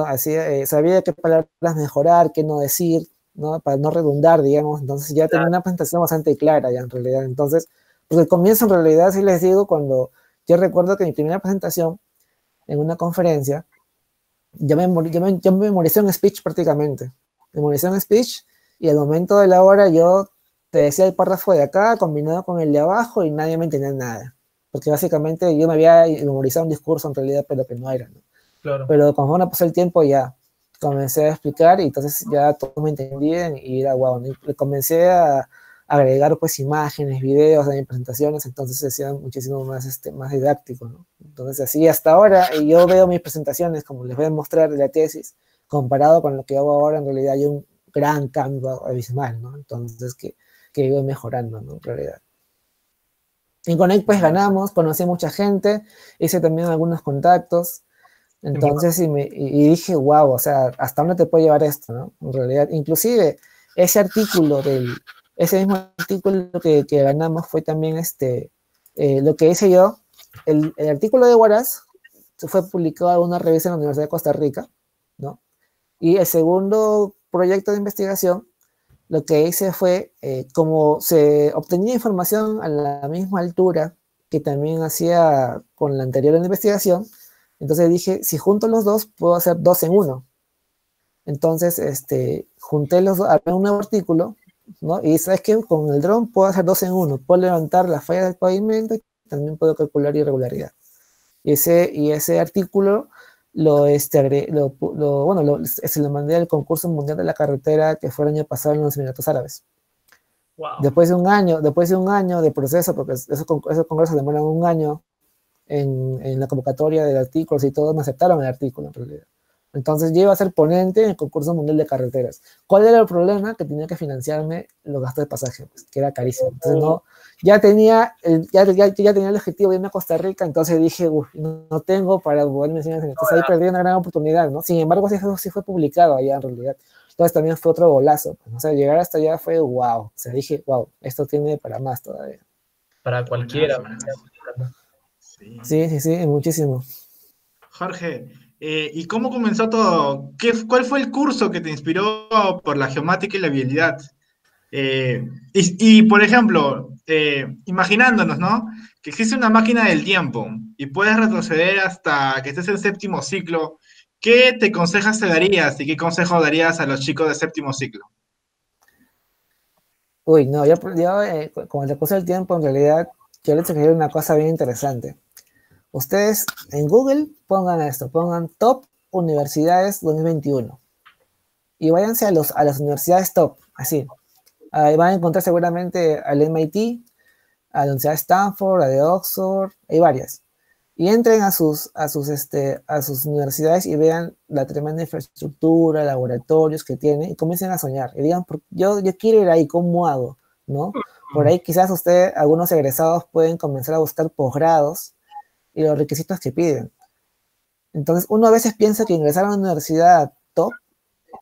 así, sabía qué palabras mejorar, qué no decir, ¿no? Para no redundar, digamos. Entonces ya tenía una presentación bastante clara ya en realidad. Entonces, pues el comienzo en realidad, sí les digo, cuando yo recuerdo que mi primera presentación en una conferencia, yo me memoricé un speech prácticamente. Memoricé un speech y al momento de la hora yo te decía el párrafo de acá combinado con el de abajo y nadie me entendía nada. Porque básicamente yo me había memorizado un discurso en realidad, pero que no era, ¿no? Claro. Pero conforme pasó el tiempo ya comencé a explicar y entonces ya todos me entendían y era guau, ¿no? Y comencé a agregar pues imágenes, videos de mis presentaciones, entonces se hacían muchísimo más didáctico, ¿no? Entonces así hasta ahora yo veo mis presentaciones, como les voy a mostrar de la tesis, comparado con lo que hago ahora, en realidad hay un gran cambio abismal, ¿no? Entonces que iba mejorando, ¿no? En realidad. En Connect pues ganamos, conocí a mucha gente, hice también algunos contactos, entonces y dije, wow, o sea, ¿hasta dónde te puede llevar esto, no? En realidad, inclusive ese mismo artículo que ganamos fue también lo que hice yo, el artículo de Huaraz fue publicado en una revista en la Universidad de Costa Rica, ¿no? Y el segundo proyecto de investigación, lo que hice fue, como se obtenía información a la misma altura que también hacía con la anterior investigación, entonces dije, si junto los dos, puedo hacer 2 en 1. Entonces, junté los dos, armé un nuevo artículo, ¿no? Y sabes que con el dron puedo hacer 2 en 1. Puedo levantar la falla del pavimento y también puedo calcular irregularidad. Y ese artículo se lo mandé al concurso mundial de la carretera que fue el año pasado en los Emiratos Árabes. Wow. Después de un año de proceso, porque esos congresos demoran un año, en la convocatoria de artículos y todo, me aceptaron el artículo en realidad. Entonces yo iba a ser ponente en el concurso mundial de carreteras. ¿Cuál era el problema? Que tenía que financiarme los gastos de pasaje, pues, que era carísimo. Entonces ya tenía el objetivo de irme a Costa Rica, entonces dije, no tengo para poderme enseñar. Entonces ahí perdí una gran oportunidad, ¿no? Sin embargo, sí fue publicado allá en realidad. Entonces también fue otro golazo. Pues, o sea, llegar hasta allá fue wow. O sea, dije, wow, esto tiene para más todavía. Para cualquiera. Sí, muchísimo. Jorge, ¿y cómo comenzó todo? ¿Cuál fue el curso que te inspiró por la geomática y la vialidad? Por ejemplo, imaginándonos, ¿no? Que existe una máquina del tiempo y puedes retroceder hasta que estés en séptimo ciclo. ¿Qué te consejos te darías y qué consejo darías a los chicos de séptimo ciclo? Uy, no, yo como el recurso del tiempo, en realidad, quiero sugerir una cosa bien interesante. Ustedes en Google pongan top universidades 2021 y váyanse a las universidades top, así. Ahí van a encontrar seguramente al MIT, a la Universidad de Stanford, a de Oxford, hay varias. Y entren a sus universidades y vean la tremenda infraestructura, laboratorios que tienen y comiencen a soñar. Y digan, yo quiero ir ahí, ¿cómo hago? ¿No? Por ahí quizás algunos egresados pueden comenzar a buscar posgrados y los requisitos que piden. Entonces, uno a veces piensa que ingresar a una universidad top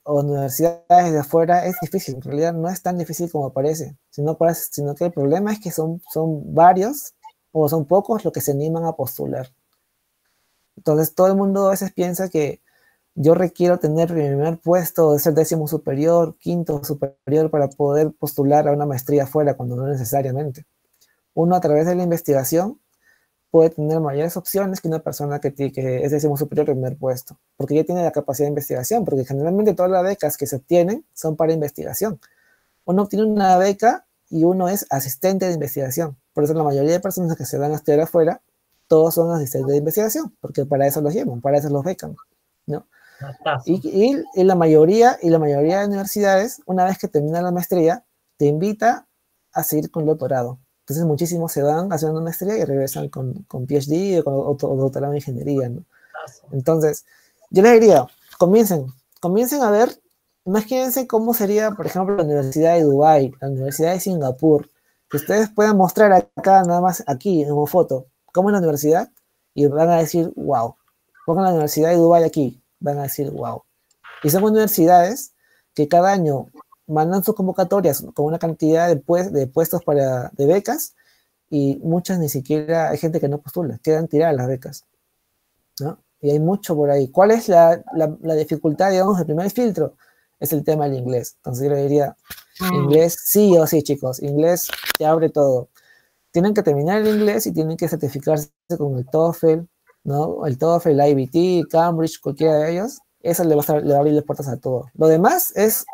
o universidades de afuera es difícil. En realidad no es tan difícil como parece, sino que el problema es que son varios o son pocos los que se animan a postular. Entonces, todo el mundo a veces piensa que yo requiero tener primer puesto, o ser décimo superior, quinto superior para poder postular a una maestría afuera, cuando no necesariamente. Uno, a través de la investigación, puede tener mayores opciones que una persona que es décimo superior primer puesto, porque ya tiene la capacidad de investigación, porque generalmente todas las becas que se obtienen son para investigación. Uno obtiene una beca y uno es asistente de investigación. Por eso la mayoría de personas que se van a estudiar afuera, todos son asistentes de investigación, porque para eso los llevan, para eso los becan, ¿no? Y la mayoría de universidades, una vez que termina la maestría, te invita a seguir con el doctorado. Entonces muchísimos se van haciendo una maestría y regresan con PhD o doctorado en ingeniería, ¿no? Entonces, yo les diría, comiencen a ver, imagínense cómo sería, por ejemplo, la Universidad de Dubái, la Universidad de Singapur, que ustedes puedan mostrar acá, nada más aquí, en una foto, cómo es la universidad, y van a decir, wow. Pongan la Universidad de Dubái aquí, van a decir, wow. Y son universidades que cada año mandan sus convocatorias con una cantidad de puestos de becas, y muchas ni siquiera, hay gente que no postula, quedan tiradas las becas, ¿no? Y hay mucho por ahí. ¿Cuál es la dificultad, digamos, del primer filtro? Es el tema del inglés. Entonces yo le diría, inglés sí o sí, chicos, inglés te abre todo. Tienen que terminar el inglés y tienen que certificarse con el TOEFL, ¿no? El TOEFL, el IBT, Cambridge, cualquiera de ellos. Eso le va a abrir las puertas a todo. Lo demás es,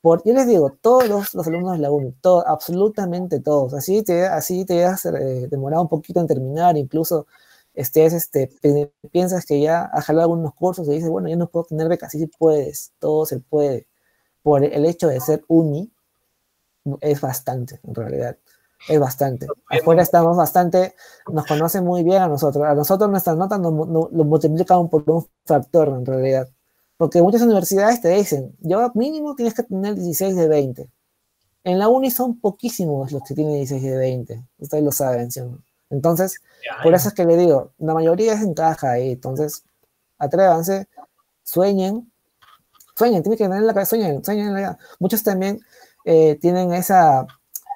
yo les digo, todos los alumnos de la UNI, absolutamente todos. Así te has demorado un poquito en terminar, incluso piensas que ya has jalado algunos cursos y dices, bueno, yo no puedo tener becas. Sí puedes, todo se puede. Por el hecho de ser UNI, es bastante, en realidad. Es bastante. Afuera estamos bastante, nos conocen muy bien a nosotros. A nosotros nuestras notas lo multiplican por un factor, en realidad. Porque muchas universidades te dicen, yo mínimo tienes que tener 16 de 20. En la uni son poquísimos los que tienen 16 de 20. Ustedes lo saben, ¿sí? Entonces, por eso es que le digo, la mayoría se encaja ahí. Entonces, atrévanse, sueñen, tienen que tener la cabeza, sueñen. Muchos también tienen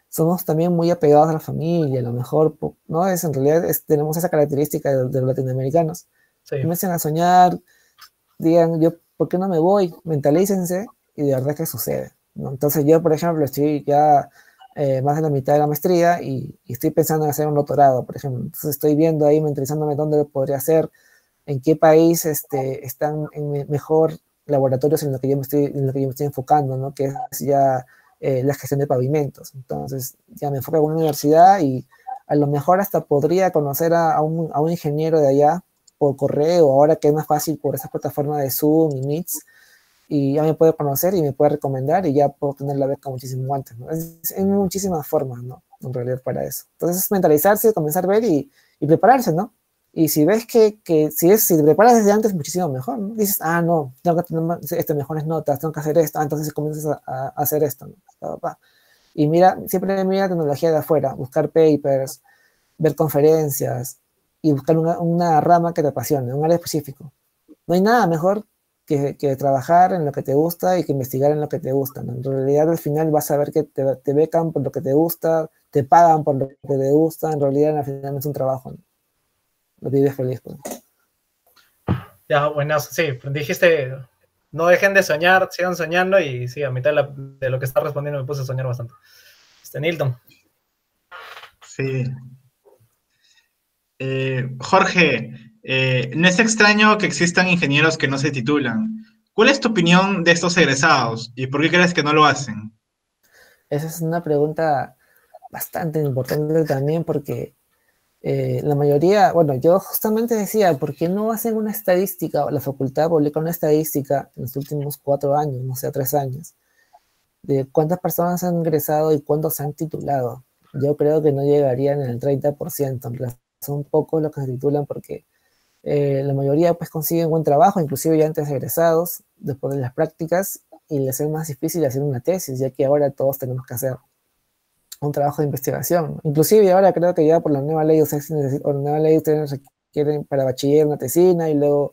somos también muy apegados a la familia, a lo mejor, ¿no? En realidad tenemos esa característica de los latinoamericanos. Sí. Comiencen a soñar, digan, ¿por qué no me voy? Mentalícense, y de verdad que sucede, ¿no? Entonces yo, por ejemplo, estoy ya más de la mitad de la maestría y estoy pensando en hacer un doctorado, por ejemplo. Entonces estoy viendo ahí, mentalizándome dónde lo podría hacer, en qué país están en mejor laboratorios en lo que yo me estoy enfocando, ¿no? Que es ya la gestión de pavimentos. Entonces ya me enfoco en una universidad y a lo mejor hasta podría conocer a un ingeniero de allá por correo, ahora que es más fácil por esa plataforma de Zoom y Meets, y ya me puede conocer y me puede recomendar y ya puedo tener la beca muchísimo antes, ¿no? En muchísimas formas, ¿no? En realidad para eso. Entonces es mentalizarse, comenzar a ver y prepararse, ¿no? Y si ves que si te preparas desde antes, muchísimo mejor, ¿no? Dices, no, tengo que tener mejores notas, tengo que hacer esto, entonces comienzas a hacer esto, ¿no? Y siempre mira tecnología de afuera, buscar papers, ver conferencias y buscar una rama que te apasione, un área específico. No hay nada mejor que trabajar en lo que te gusta y que investigar en lo que te gusta, ¿no? En realidad al final vas a ver que te becan por lo que te gusta, te pagan por lo que te gusta, en realidad al final no es un trabajo, ¿no? Lo vives feliz, pues. Ya, bueno, sí, dijiste, no dejen de soñar, sigan soñando, y sí, a mitad de lo que está respondiendo me puse a soñar bastante. Nilton. Sí. Jorge, no es extraño que existan ingenieros que no se titulan. ¿Cuál es tu opinión de estos egresados y por qué crees que no lo hacen? Esa es una pregunta bastante importante también, porque la mayoría, bueno, yo justamente decía, ¿por qué no hacen una estadística? La facultad publica una estadística en los últimos 4 años, no sé, 3 años, de cuántas personas han ingresado y cuántos se han titulado. Yo creo que no llegarían en el 30%, en realidad son pocos los que se titulan, porque la mayoría pues consiguen buen trabajo, inclusive ya antes de egresados, después de las prácticas, y les es más difícil hacer una tesis, ya que ahora todos tenemos que hacer un trabajo de investigación. Inclusive ahora creo que ya por la nueva ley, ustedes requieren para bachiller una tesina y luego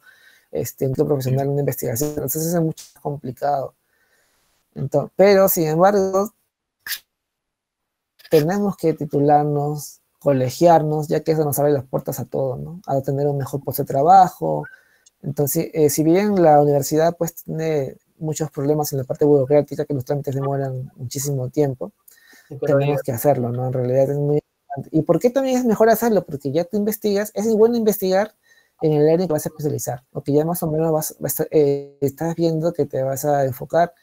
un título profesional en una investigación, entonces es mucho más complicado. Entonces, pero, sin embargo, tenemos que titularnos, colegiarnos, ya que eso nos abre las puertas a todo, ¿no? A tener un mejor puesto de trabajo. Entonces, si bien la universidad pues tiene muchos problemas en la parte burocrática, que los trámites demoran muchísimo tiempo, tenemos que hacerlo, ¿no? En realidad es muy importante. ¿Y por qué también es mejor hacerlo? Porque ya tú investigas, es bueno investigar en el área que vas a especializar, o que ya más o menos estás viendo que te vas a enfocar,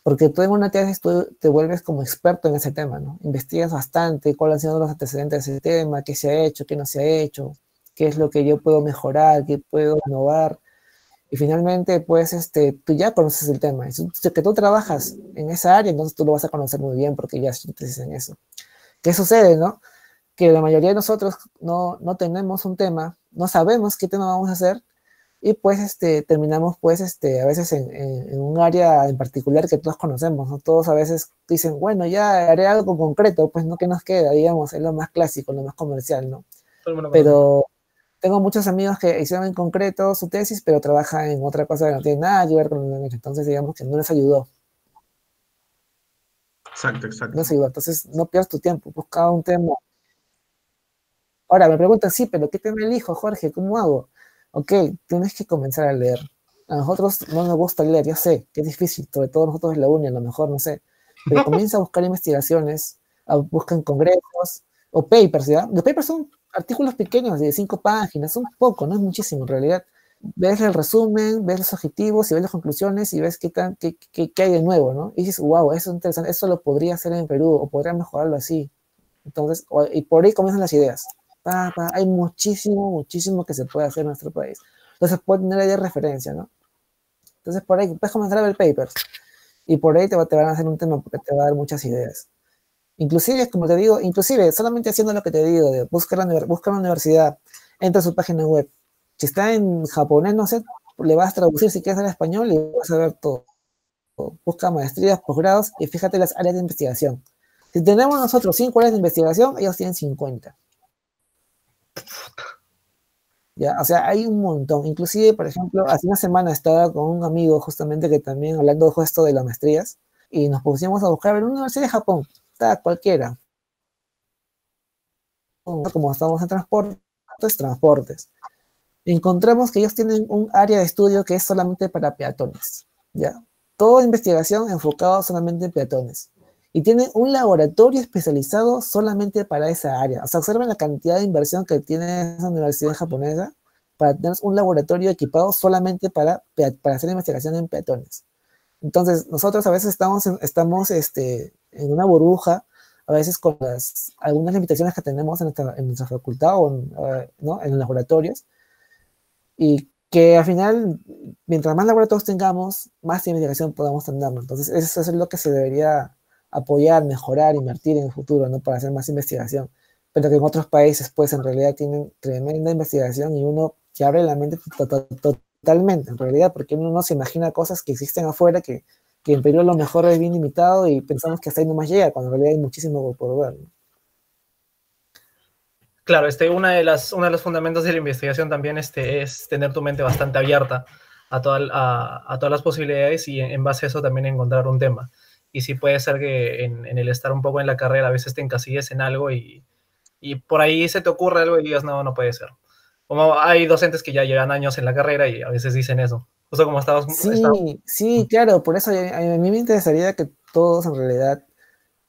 porque tú en una tesis tú te vuelves como experto en ese tema, ¿no? Investigas bastante cuáles han sido los antecedentes de ese tema, qué se ha hecho, qué no se ha hecho, qué es lo que yo puedo mejorar, qué puedo innovar. Y finalmente, pues, tú ya conoces el tema. Si que tú trabajas en esa área, entonces tú lo vas a conocer muy bien porque ya te dicen eso. ¿Qué sucede, no? Que la mayoría de nosotros no tenemos un tema, no sabemos qué tema vamos a hacer y pues terminamos pues a veces en un área en particular que todos conocemos, ¿no? Todos a veces dicen, bueno, ya haré algo concreto, pues no, ¿qué nos queda? Digamos, es lo más clásico, lo más comercial, ¿no? Pero tengo muchos amigos que hicieron en concreto su tesis, pero trabajan en otra cosa que no tiene nada que ver con lo que han hecho. Entonces, digamos que no les ayudó. Exacto, exacto. No les ayudó. Entonces, no pierdas tu tiempo. Busca un tema. Ahora, me preguntan, sí, pero ¿qué tema elijo, Jorge? ¿Cómo hago? Ok, tienes que comenzar a leer. A nosotros no nos gusta leer, yo sé que es difícil, sobre todo nosotros en la uni, a lo mejor, no sé. Pero comienza a buscar investigaciones, busca en congresos o papers, ¿ya? Los papers son artículos pequeños de 5 páginas, son poco, no es muchísimo en realidad. Ves el resumen, ves los objetivos y ves las conclusiones y ves qué hay de nuevo, ¿no? Y dices, wow, eso es interesante, eso lo podría hacer en Perú o podría mejorarlo así. Entonces, y por ahí comienzan las ideas. Hay muchísimo que se puede hacer en nuestro país. Entonces, puede tener ahí de referencia, ¿no? Entonces, por ahí puedes comenzar a ver papers y por ahí te van a hacer un tema porque te va a dar muchas ideas. Inclusive, como te digo, inclusive solamente haciendo lo que te digo, de buscar una universidad, entra a su página web. Si está en japonés, no sé, le vas a traducir si quieres al español y vas a ver todo. Busca maestrías, posgrados y fíjate las áreas de investigación. Si tenemos nosotros 5 áreas de investigación, ellos tienen 50. ¿Ya? O sea, hay un montón. Inclusive, por ejemplo, hace una semana estaba con un amigo justamente que también hablando de esto de las maestrías y nos pusimos a buscar en una universidad de Japón, está cualquiera. Como estamos en transportes. Encontramos que ellos tienen un área de estudio que es solamente para peatones, ¿ya? Toda investigación enfocada solamente en peatones. Y tienen un laboratorio especializado solamente para esa área. O sea, observen la cantidad de inversión que tiene esa universidad japonesa para tener un laboratorio equipado solamente para hacer investigación en peatones. Entonces, nosotros a veces estamos en una burbuja, a veces con algunas limitaciones que tenemos en nuestra facultad o ¿no? en los laboratorios, y que al final, mientras más laboratorios tengamos, más investigación podamos tener, ¿no? Entonces, eso es lo que se debería apoyar, mejorar, invertir en el futuro, ¿no? Para hacer más investigación. Pero que en otros países, pues, en realidad tienen tremenda investigación y uno se abre la mente totalmente, en realidad, porque uno no se imagina cosas que existen afuera que en Perú lo mejor es bien limitado y pensamos que hasta ahí nomás llega, cuando en realidad hay muchísimo por ver, ¿no? Claro, uno de los fundamentos de la investigación también es tener tu mente bastante abierta a todas las posibilidades y en base a eso también encontrar un tema. Y sí puede ser que en el estar un poco en la carrera a veces te encasilles en algo y por ahí se te ocurre algo y digas, no, no puede ser. Como hay docentes que ya llevan años en la carrera y a veces dicen eso. Justo como Sí, claro, por eso a mí me interesaría que todos en realidad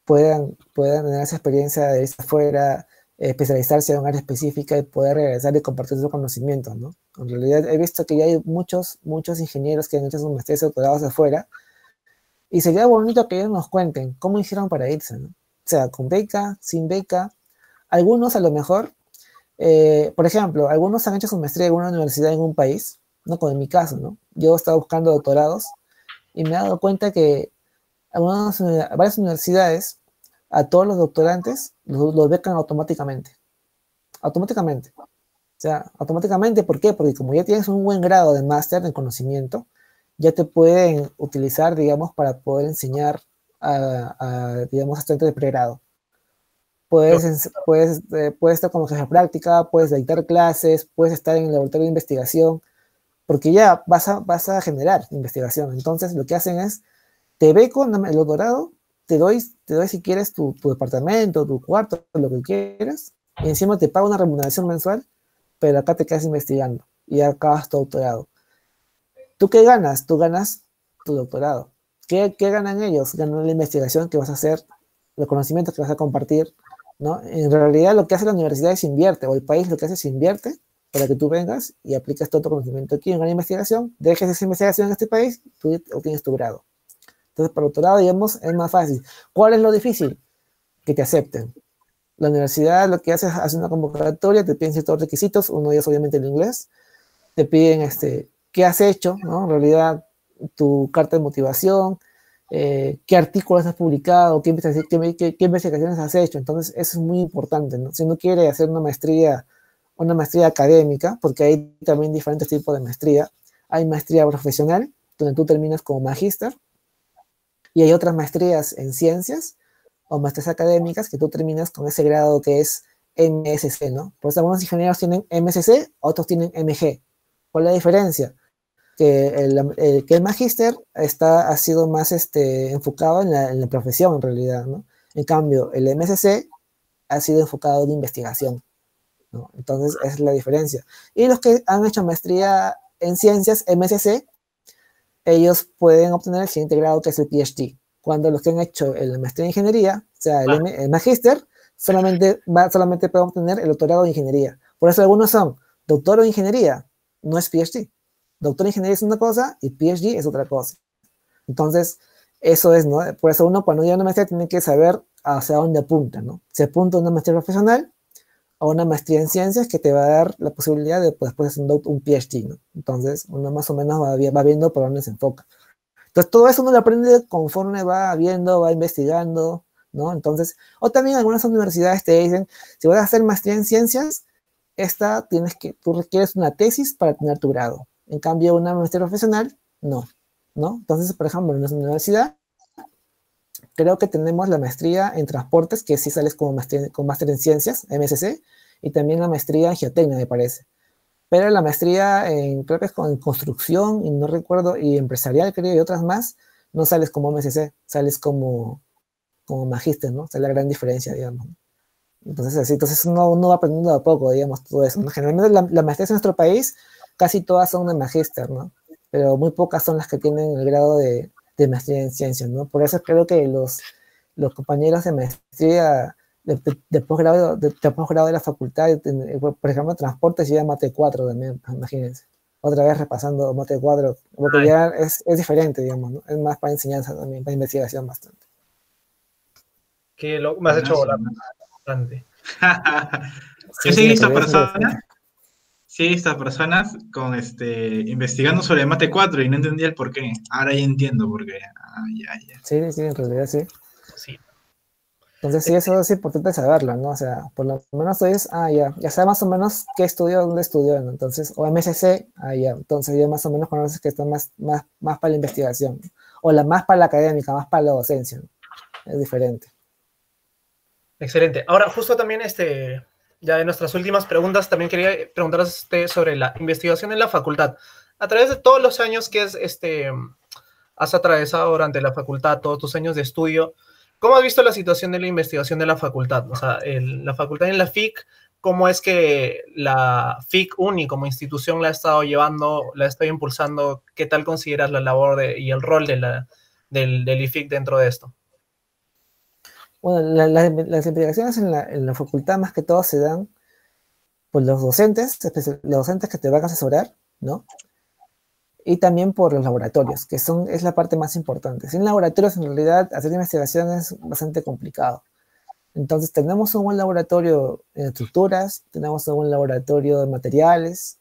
puedan tener esa experiencia de irse afuera, especializarse en un área específica y poder regresar y compartir sus conocimientos, ¿no? En realidad he visto que ya hay muchos ingenieros que han hecho sus maestrías y doctorados afuera y sería bonito que ellos nos cuenten cómo hicieron para irse, ¿no? O sea, con beca, sin beca. Algunos a lo mejor, por ejemplo, algunos han hecho su maestría en una universidad en un país, no como en mi caso, ¿no? Yo estaba buscando doctorados y me he dado cuenta que varias universidades a todos los doctorantes los becan automáticamente. Automáticamente. O sea, automáticamente, ¿por qué? Porque como ya tienes un buen grado de máster en conocimiento, ya te pueden utilizar, digamos, para poder enseñar digamos, estudiantes de pregrado. Puedes estar como jefe de práctica, puedes dictar clases, puedes estar en el laboratorio de investigación. porque ya vas a generar investigación. Entonces, lo que hacen es, te beco en el doctorado, te doy si quieres tu departamento, tu cuarto, lo que quieras, y encima te pago una remuneración mensual, pero acá te quedas investigando y acabas tu doctorado. ¿Tú qué ganas? Tú ganas tu doctorado. ¿Qué ganan ellos? Ganan la investigación que vas a hacer, los conocimientos que vas a compartir, ¿no? En realidad lo que hace la universidad es invierte, o el país lo que hace es invierte para que tú vengas y apliques todo tu conocimiento aquí en una investigación, dejes esa investigación en este país, tú obtienes tu grado. Entonces, para el doctorado, digamos, es más fácil. ¿Cuál es lo difícil? Que te acepten. La universidad lo que hace es hacer una convocatoria, te piden ciertos requisitos, uno de ellos obviamente el inglés, te piden qué has hecho, ¿no? En realidad, tu carta de motivación, qué artículos has publicado, qué investigaciones has hecho. Entonces, eso es muy importante, ¿no? Si uno quiere hacer una maestría académica, porque hay también diferentes tipos de maestría. Hay maestría profesional, donde tú terminas como magíster, y hay otras maestrías en ciencias o maestrías académicas que tú terminas con ese grado que es MSc, ¿no? Por eso algunos ingenieros tienen MSc, otros tienen MG. ¿Cuál es la diferencia? Que el magíster ha sido más enfocado en la profesión, en realidad, ¿no? En cambio, el MSc ha sido enfocado en investigación, ¿no? Entonces, esa es la diferencia. Y los que han hecho maestría en ciencias, MSc, ellos pueden obtener el siguiente grado, que es el PhD. Cuando los que han hecho la maestría en ingeniería, o sea, el magíster, solamente pueden obtener el doctorado de ingeniería. Por eso algunos son doctor en ingeniería, no es PhD. Doctor en ingeniería es una cosa y PhD es otra cosa. Entonces, eso es, ¿no? Por eso uno cuando llega a una maestría tiene que saber hacia dónde apunta, ¿no? Se apunta a una maestría profesional o una maestría en ciencias que te va a dar la posibilidad de después hacer un PhD, ¿no? Entonces, uno más o menos va viendo por dónde se enfoca. Entonces, todo eso uno lo aprende conforme va viendo, va investigando, ¿no? Entonces, o también algunas universidades te dicen, si vas a hacer maestría en ciencias, tú requieres una tesis para tener tu grado. En cambio, una maestría profesional, no, ¿no? Entonces, por ejemplo, en nuestra universidad, creo que tenemos la maestría en transportes, que sí sales con máster en ciencias, MSc, y también la maestría en geotecnia, me parece. Pero la maestría creo que es en construcción, y no recuerdo, y empresarial, creo, y otras más, no sales como MSc, sales como magíster, ¿no? Esa es la gran diferencia, digamos. Entonces uno va aprendiendo de a poco, digamos, todo eso, ¿no? Generalmente la maestría en nuestro país, casi todas son de magíster, ¿no? Pero muy pocas son las que tienen el grado de maestría en ciencias, ¿no? Por eso creo que los compañeros de maestría de posgrado de la facultad, por ejemplo, transporte se llama Mate 4 también, imagínense. Otra vez repasando Mate 4, porque ya es diferente, digamos, ¿no? Es más para enseñanza también, para investigación bastante. Que me has hecho volar bastante. Yo seguí estas personas. Sí, estas personas investigando sobre Mate 4 y no entendía el por qué. Ahora ya entiendo por qué. Sí, en realidad sí. Sí. Entonces sí, eso es importante saberlo, ¿no? O sea, por lo menos tú dices, ya sabes más o menos qué estudió, dónde estudió, ¿no? Entonces, o MSc, ya, entonces ya más o menos conoces que está más para la investigación, ¿no? O más para la académica, más para la docencia, ¿no? Es diferente. Excelente. Ahora, justo también, ya de nuestras últimas preguntas, también quería preguntaros sobre la investigación en la facultad. A través de todos los años que has atravesado durante la facultad, todos tus años de estudio, ¿cómo has visto la situación de la investigación de la facultad? O sea, la facultad en la FIC, ¿cómo es que la FIC UNI como institución la ha estado llevando, la ha estado impulsando? ¿Qué tal consideras la labor y el rol del IFIC dentro de esto? Bueno, las investigaciones en la facultad más que todo se dan por los docentes que te van a asesorar, ¿no? Y también por los laboratorios, que es la parte más importante. Sin laboratorios, en realidad, hacer investigación es bastante complicado. Entonces, tenemos un buen laboratorio en estructuras, tenemos un buen laboratorio de materiales,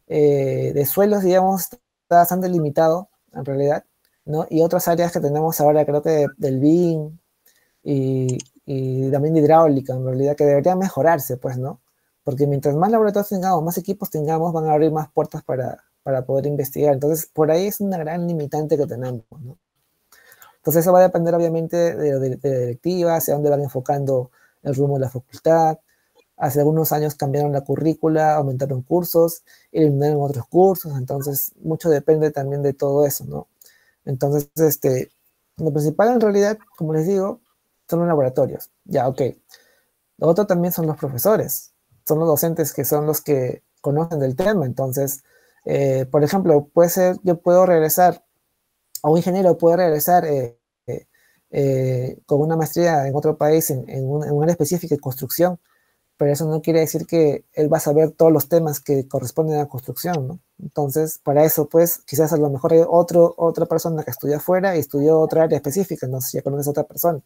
de suelos, digamos, está bastante limitado, en realidad, ¿no? Y otras áreas que tenemos ahora, creo que del BIM y también de hidráulica, en realidad, que deberían mejorarse, pues, ¿no? Porque mientras más laboratorios tengamos, más equipos tengamos, van a abrir más puertas para poder investigar. Entonces, por ahí es una gran limitante que tenemos, ¿no? Entonces, eso va a depender, obviamente, de la directiva, hacia dónde van enfocando el rumbo de la facultad. hace algunos años cambiaron la currícula, aumentaron cursos, eliminaron otros cursos, entonces mucho depende también de todo eso, ¿no? Entonces, lo principal en realidad, como les digo, son los laboratorios. Ya, ok. Lo otro también son los profesores, son los docentes que son los que conocen del tema. Entonces, por ejemplo, puede ser, yo puedo regresar, o un ingeniero puede regresar con una maestría en otro país, en un área específica de construcción, pero eso no quiere decir que él va a saber todos los temas que corresponden a la construcción, ¿no? Entonces, para eso, pues, quizás a lo mejor hay otra persona que estudió afuera y estudió otra área específica, entonces ya conoces a otra persona.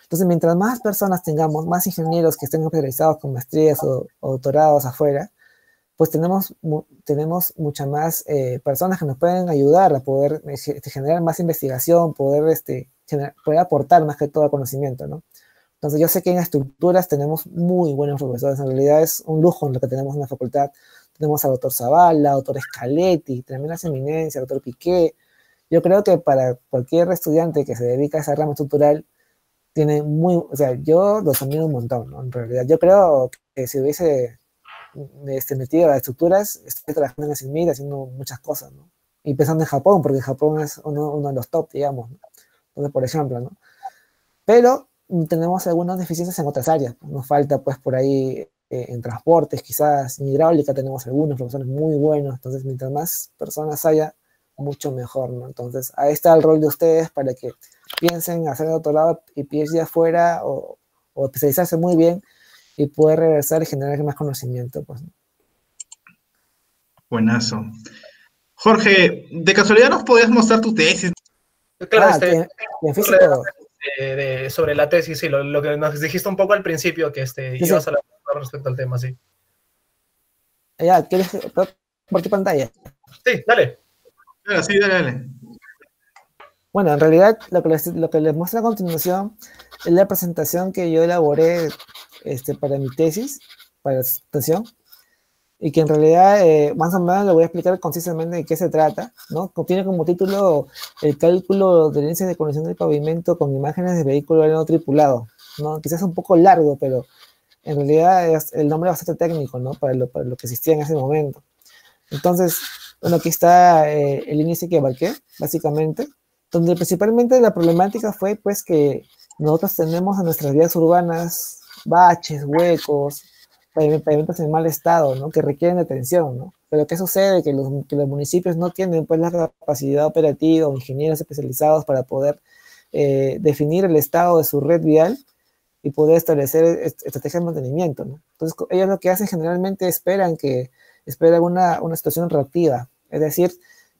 Entonces, mientras más personas tengamos, más ingenieros que estén especializados con maestrías o doctorados afuera, pues tenemos muchas más personas que nos pueden ayudar a poder generar más investigación, poder aportar más que todo conocimiento, ¿no? Entonces yo sé que en estructuras tenemos muy buenos profesores, en realidad es un lujo en lo que tenemos en la facultad. Tenemos al doctor Zavala, al doctor Scaletti, tremendas eminencias, al doctor Piqué. Yo creo que para cualquier estudiante que se dedica a esa rama estructural, o sea, yo los admiro un montón, ¿no? En realidad, yo creo que si hubiese metido a estructuras, estoy trabajando en la CIMIR haciendo muchas cosas, ¿no? Y pensando en Japón, porque Japón es uno de los top, digamos, ¿no? Entonces, por ejemplo, ¿no? Pero tenemos algunas deficiencias en otras áreas. Nos falta, pues, por ahí en transportes, quizás en hidráulica tenemos algunos profesores muy buenos. Entonces, mientras más personas haya, mucho mejor, ¿no? Entonces, ahí está el rol de ustedes para que piensen hacer doctorado y PhD afuera o especializarse muy bien y poder regresar y generar más conocimiento, pues, ¿no? Buenazo. Jorge, ¿de casualidad nos podías mostrar tu tesis? Claro, en físico. Sobre la tesis, sí, lo que nos dijiste un poco al principio, que ibas a hablar respecto al tema, sí. Ya, ¿quieres por tu pantalla? Sí, dale. Sí, dale. Bueno, en realidad lo que les muestro a continuación es la presentación que yo elaboré para mi tesis, para la presentación, y que en realidad más o menos le voy a explicar concisamente de qué se trata, ¿no? Tiene como título el cálculo de índice de condición del pavimento con imágenes de vehículo aéreo no tripulado, ¿no? Quizás un poco largo, pero en realidad el nombre es bastante técnico, ¿no? Para lo que existía en ese momento. Entonces, bueno, aquí está el índice que abarqué, básicamente, donde principalmente la problemática fue, pues, que nosotros tenemos en nuestras vías urbanas baches, huecos, pavimentos en mal estado, ¿no? Que requieren de atención, ¿no? Pero ¿qué sucede? Que los municipios no tienen, pues, la capacidad operativa o ingenieros especializados para poder definir el estado de su red vial y poder establecer estrategias de mantenimiento, ¿no? Entonces, ellos lo que hacen generalmente esperan una situación reactiva, es decir,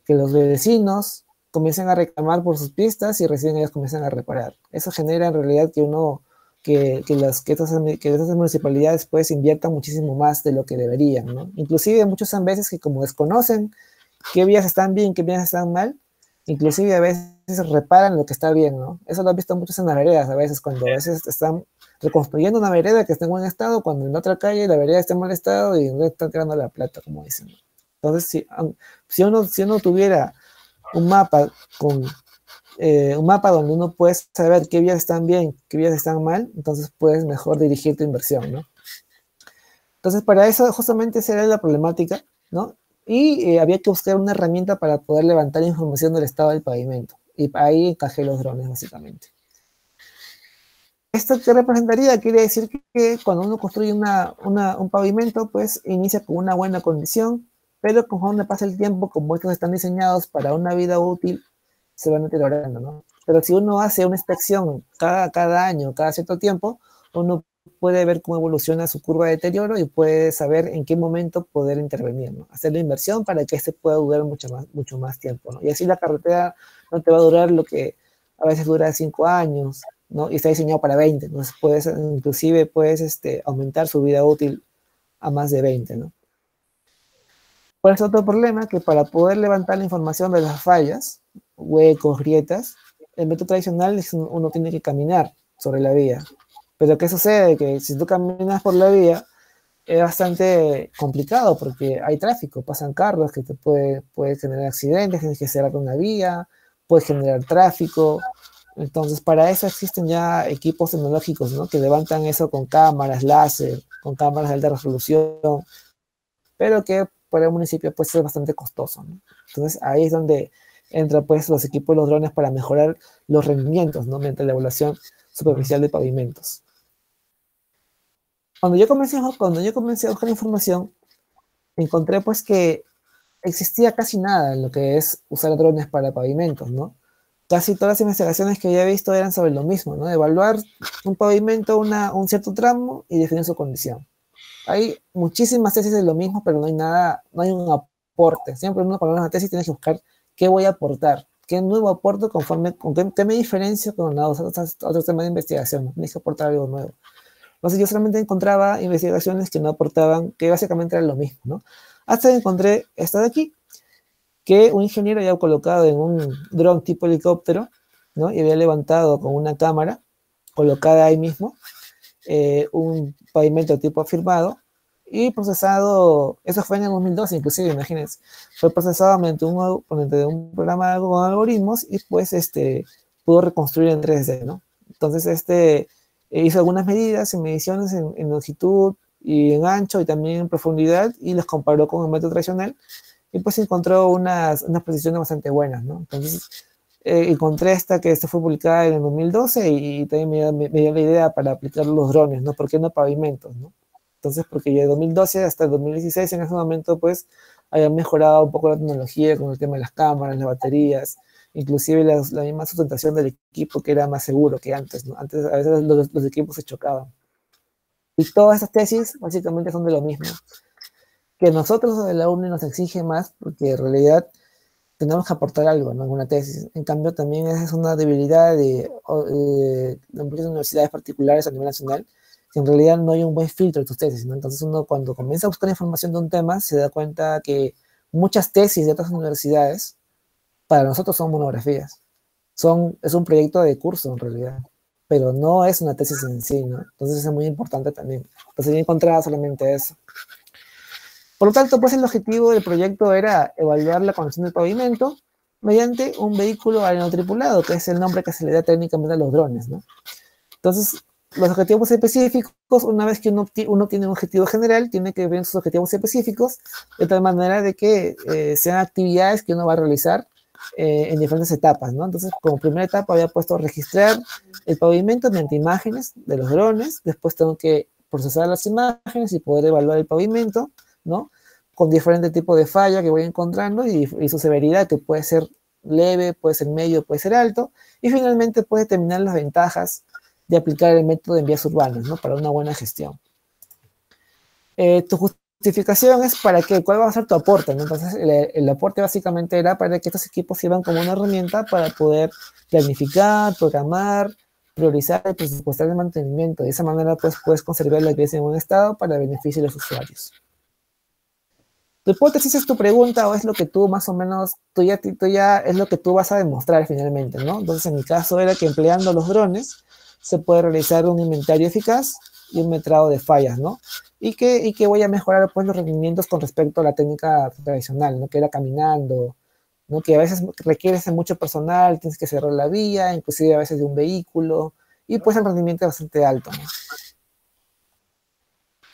que los vecinos comiencen a reclamar por sus pistas y recién ellos comienzan a reparar. Eso genera en realidad que estas municipalidades pues inviertan muchísimo más de lo que deberían, ¿no? Inclusive muchas veces que como desconocen qué vías están bien, qué vías están mal, inclusive a veces reparan lo que está bien, ¿no? Eso lo he visto muchos en las veredas, a veces cuando a veces están reconstruyendo una vereda que está en buen estado, cuando en otra calle la vereda está en mal estado y no están tirando la plata, como dicen. Entonces, si uno tuviera un mapa donde uno puede saber qué vías están bien, qué vías están mal, entonces puedes mejor dirigir tu inversión, ¿no? Entonces, para eso justamente esa era la problemática, ¿no? Y había que buscar una herramienta para poder levantar información del estado del pavimento. Y ahí encajé los drones, básicamente. ¿Esto qué representaría? Quiere decir que cuando uno construye un pavimento, pues inicia con una buena condición, pero conforme pasa el tiempo, como estos están diseñados para una vida útil, se van deteriorando, ¿no? Pero si uno hace una inspección cada año, cada cierto tiempo, uno puede ver cómo evoluciona su curva de deterioro y puede saber en qué momento poder intervenir, ¿no? Hacer la inversión para que pueda durar mucho más tiempo, ¿no? Y así la carretera no te va a durar lo que a veces dura 5 años, ¿no? Y está diseñado para 20, entonces inclusive puedes aumentar su vida útil a más de 20, ¿no? ¿Cuál es otro problema? Que para poder levantar la información de las fallas, huecos, grietas, el método tradicional es uno tiene que caminar sobre la vía. Pero ¿qué sucede? Que si tú caminas por la vía, es bastante complicado porque hay tráfico, pasan carros que te puede generar accidentes, tienes que cerrar una vía, puedes generar tráfico. Entonces, para eso existen ya equipos tecnológicos, ¿no? Que levantan eso con cámaras, láser, con cámaras de alta resolución, pero que para el municipio puede ser bastante costoso, ¿no? Entonces ahí es donde entra pues los equipos de los drones para mejorar los rendimientos, ¿no? Mediante la evaluación superficial de pavimentos. Cuando yo comencé a buscar información, encontré pues que existía casi nada en lo que es usar drones para pavimentos, ¿no? Casi todas las investigaciones que había visto eran sobre lo mismo, ¿no? Evaluar un pavimento, un cierto tramo y definir su condición. Hay muchísimas tesis de lo mismo, pero no hay nada, no hay un aporte. Siempre uno cuando habla de una tesis tiene que buscar qué voy a aportar, qué nuevo aporto conforme, con qué me diferencio con los otros temas de investigación, ¿no? Tienes que aportar algo nuevo. Entonces yo solamente encontraba investigaciones que no aportaban, que básicamente eran lo mismo, ¿no? Hasta que encontré esta de aquí, que un ingeniero había colocado en un dron tipo helicóptero, ¿no? Y había levantado con una cámara colocada ahí mismo un pavimento tipo afirmado y procesado, eso fue en el 2012 inclusive, imagínense, fue procesado mediante un programa con algoritmos y pues pudo reconstruir en 3D, ¿no? Entonces hizo algunas medidas y mediciones en longitud y en ancho y también en profundidad y los comparó con el método tradicional y pues encontró unas precisiones bastante buenas, ¿no? Entonces encontré que fue publicada en el 2012 y también me dio la idea para aplicar los drones, ¿no? ¿Por qué no pavimentos, no? Entonces, porque ya de 2012 hasta el 2016 en ese momento pues había mejorado un poco la tecnología con el tema de las cámaras, las baterías, inclusive la misma sustentación del equipo que era más seguro que antes, ¿no? Antes a veces los equipos se chocaban. Y todas estas tesis básicamente son de lo mismo. Que nosotros de la UNI nos exige más porque en realidad tenemos que aportar algo, ¿no? En una tesis. En cambio, también esa es una debilidad de muchas universidades particulares a nivel nacional, que en realidad no hay un buen filtro de tus tesis, ¿no? Entonces uno cuando comienza a buscar información de un tema se da cuenta que muchas tesis de otras universidades para nosotros son monografías. Es un proyecto de curso en realidad, pero no es una tesis en sí, ¿no? Entonces es muy importante también. Entonces yo encontraba solamente eso. Por lo tanto, pues el objetivo del proyecto era evaluar la condición del pavimento mediante un vehículo aéreo tripulado, que es el nombre que se le da técnicamente a los drones, ¿no? Entonces, los objetivos específicos, una vez que uno tiene un objetivo general, tiene que ver sus objetivos específicos, de tal manera de que sean actividades que uno va a realizar en diferentes etapas, ¿no? Entonces, como primera etapa había puesto registrar el pavimento mediante imágenes de los drones, después tengo que procesar las imágenes y poder evaluar el pavimento, ¿no? Con diferentes tipos de falla que voy encontrando y su severidad, que puede ser leve, puede ser medio, puede ser alto, y finalmente puede determinar las ventajas de aplicar el método de vías urbanas, ¿no? Para una buena gestión. Tu justificación es para qué, cuál va a ser tu aporte, ¿no? Entonces el aporte básicamente era para que estos equipos sirvan como una herramienta para poder planificar, programar, priorizar y presupuestar el mantenimiento. De esa manera pues puedes conservar las vías en buen estado para beneficio de los usuarios. ¿Tu hipótesis es tu pregunta o es lo que tú más o menos, tú ya es lo que tú vas a demostrar finalmente, ¿no? Entonces en mi caso era que empleando los drones se puede realizar un inventario eficaz y un metrado de fallas, ¿no? Y que voy a mejorar pues los rendimientos con respecto a la técnica tradicional, ¿no? Que era caminando, ¿no? Que a veces requieres de mucho personal, tienes que cerrar la vía, inclusive a veces de un vehículo, y pues el rendimiento es bastante alto, ¿no?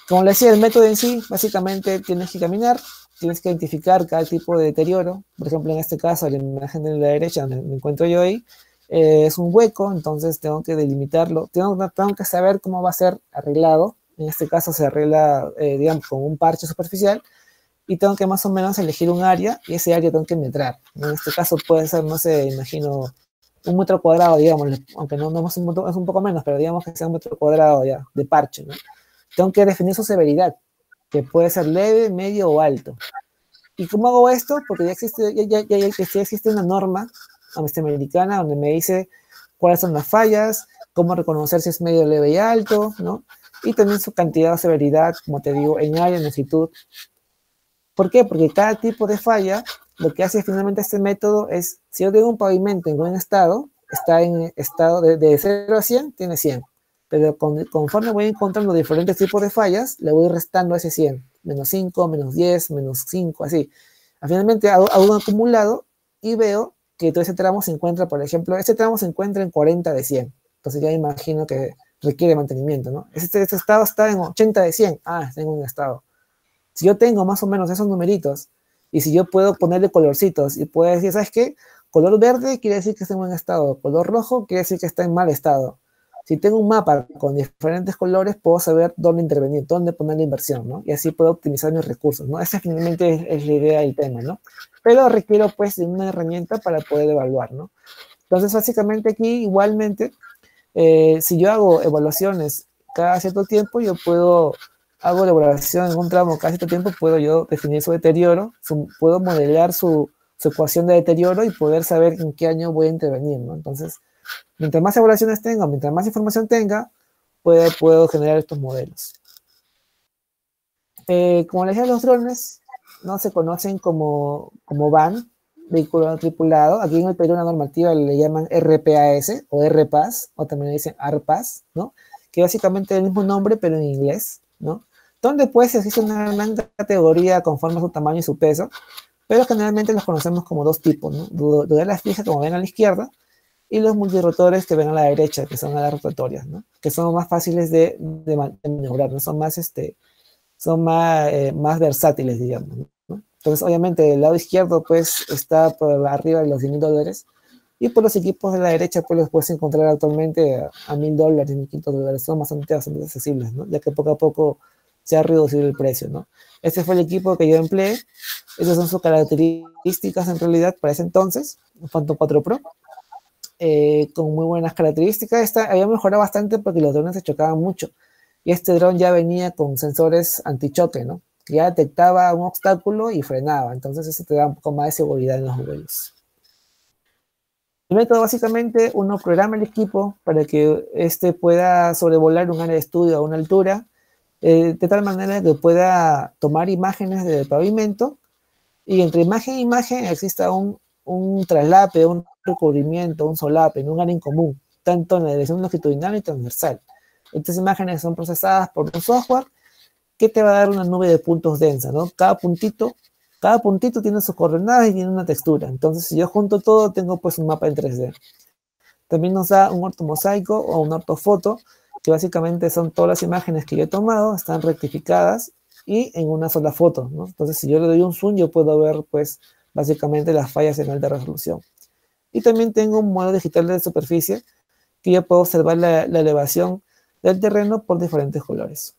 Como le decía, el método en sí, básicamente tienes que caminar, tienes que identificar cada tipo de deterioro. Por ejemplo, en este caso, la imagen de la derecha donde me encuentro yo ahí, es un hueco, entonces tengo que delimitarlo. Tengo que saber cómo va a ser arreglado. En este caso se arregla, digamos, con un parche superficial y tengo que más o menos elegir un área y ese área tengo que metrar. En este caso puede ser, no sé, imagino, 1 metro cuadrado, digamos, aunque no es un poco menos, pero digamos que sea 1 metro cuadrado ya de parche, ¿no? Tengo que definir su severidad, que puede ser leve, medio o alto. ¿Y cómo hago esto? Porque ya existe una norma americana donde me dice cuáles son las fallas, cómo reconocer si es medio, leve y alto, ¿no? Y también su cantidad o severidad, como te digo, en área, en longitud. ¿Por qué? Porque cada tipo de falla, lo que hace finalmente este método es, si yo tengo un pavimento en buen estado, está en estado de 0 a 100, tiene 100. Pero conforme voy encontrando diferentes tipos de fallas, le voy restando ese 100. Menos 5, menos 10, menos 5, así. Finalmente hago un acumulado y veo que todo ese tramo se encuentra, por ejemplo, ese tramo se encuentra en 40 de 100. Entonces ya imagino que requiere mantenimiento, ¿no? Este estado está en 80 de 100, está en un estado. Si yo tengo más o menos esos numeritos, y si yo puedo ponerle colorcitos, y puedo decir, ¿sabes qué? Color verde quiere decir que está en buen estado, color rojo quiere decir que está en mal estado. Si tengo un mapa con diferentes colores, puedo saber dónde intervenir, dónde poner la inversión, ¿no? Y así puedo optimizar mis recursos, ¿no? Esa finalmente es la idea del tema, ¿no? Pero requiero, pues, de una herramienta para poder evaluar, ¿no? Entonces, básicamente aquí, igualmente, si yo hago evaluaciones cada cierto tiempo, hago la evaluación en un tramo cada cierto tiempo, puedo yo definir su deterioro, puedo modelar su ecuación de deterioro y poder saber en qué año voy a intervenir, ¿no? Entonces, mientras más evaluaciones tenga, mientras más información tenga, puedo generar estos modelos. Como les decía, los drones no se conocen como van, vehículo no tripulado. Aquí en el Perú una normativa le llaman RPAS o RPAS, o también le dicen ARPAS, ¿no? Que básicamente es el mismo nombre, pero en inglés, ¿no? Donde pues existe una gran categoría conforme a su tamaño y su peso, pero generalmente los conocemos como dos tipos, ¿no? Duelas fijas, como ven a la izquierda, y los multirotores que ven a la derecha, que son alas rotatorias, ¿no? Que son más fáciles de maniobrar, ¿no? Son más versátiles, digamos, ¿no? Entonces, obviamente, el lado izquierdo, pues, está por arriba de los $10,000, y por los equipos de la derecha, pues, los puedes encontrar actualmente a $1,000, $1,500, son bastante accesibles, ¿no? Ya que poco a poco se ha reducido el precio, ¿no? Este fue el equipo que yo empleé. Esas son sus características, en realidad, para ese entonces, un Phantom 4 Pro, con muy buenas características. Esta había mejorado bastante porque los drones se chocaban mucho, y este dron ya venía con sensores antichoque, ¿no? Que ya detectaba un obstáculo y frenaba, entonces eso te da un poco más de seguridad en los vuelos. El método, básicamente, uno programa el equipo para que este pueda sobrevolar un área de estudio a una altura, de tal manera que pueda tomar imágenes del pavimento, y entre imagen e imagen exista un traslape, un recubrimiento, un solape, en un área en común, tanto en la dirección longitudinal y transversal. Estas imágenes son procesadas por un software que te va a dar una nube de puntos densa, ¿no? Cada puntito tiene sus coordenadas y tiene una textura. Entonces, si yo junto todo, tengo pues un mapa en 3D. También nos da un ortomosaico o un ortofoto, que básicamente son todas las imágenes que yo he tomado, están rectificadas y en una sola foto, ¿no? Entonces, si yo le doy un zoom, yo puedo ver, pues, básicamente las fallas en alta resolución. Y también tengo un modelo digital de superficie, que yo puedo observar la elevación del terreno por diferentes colores.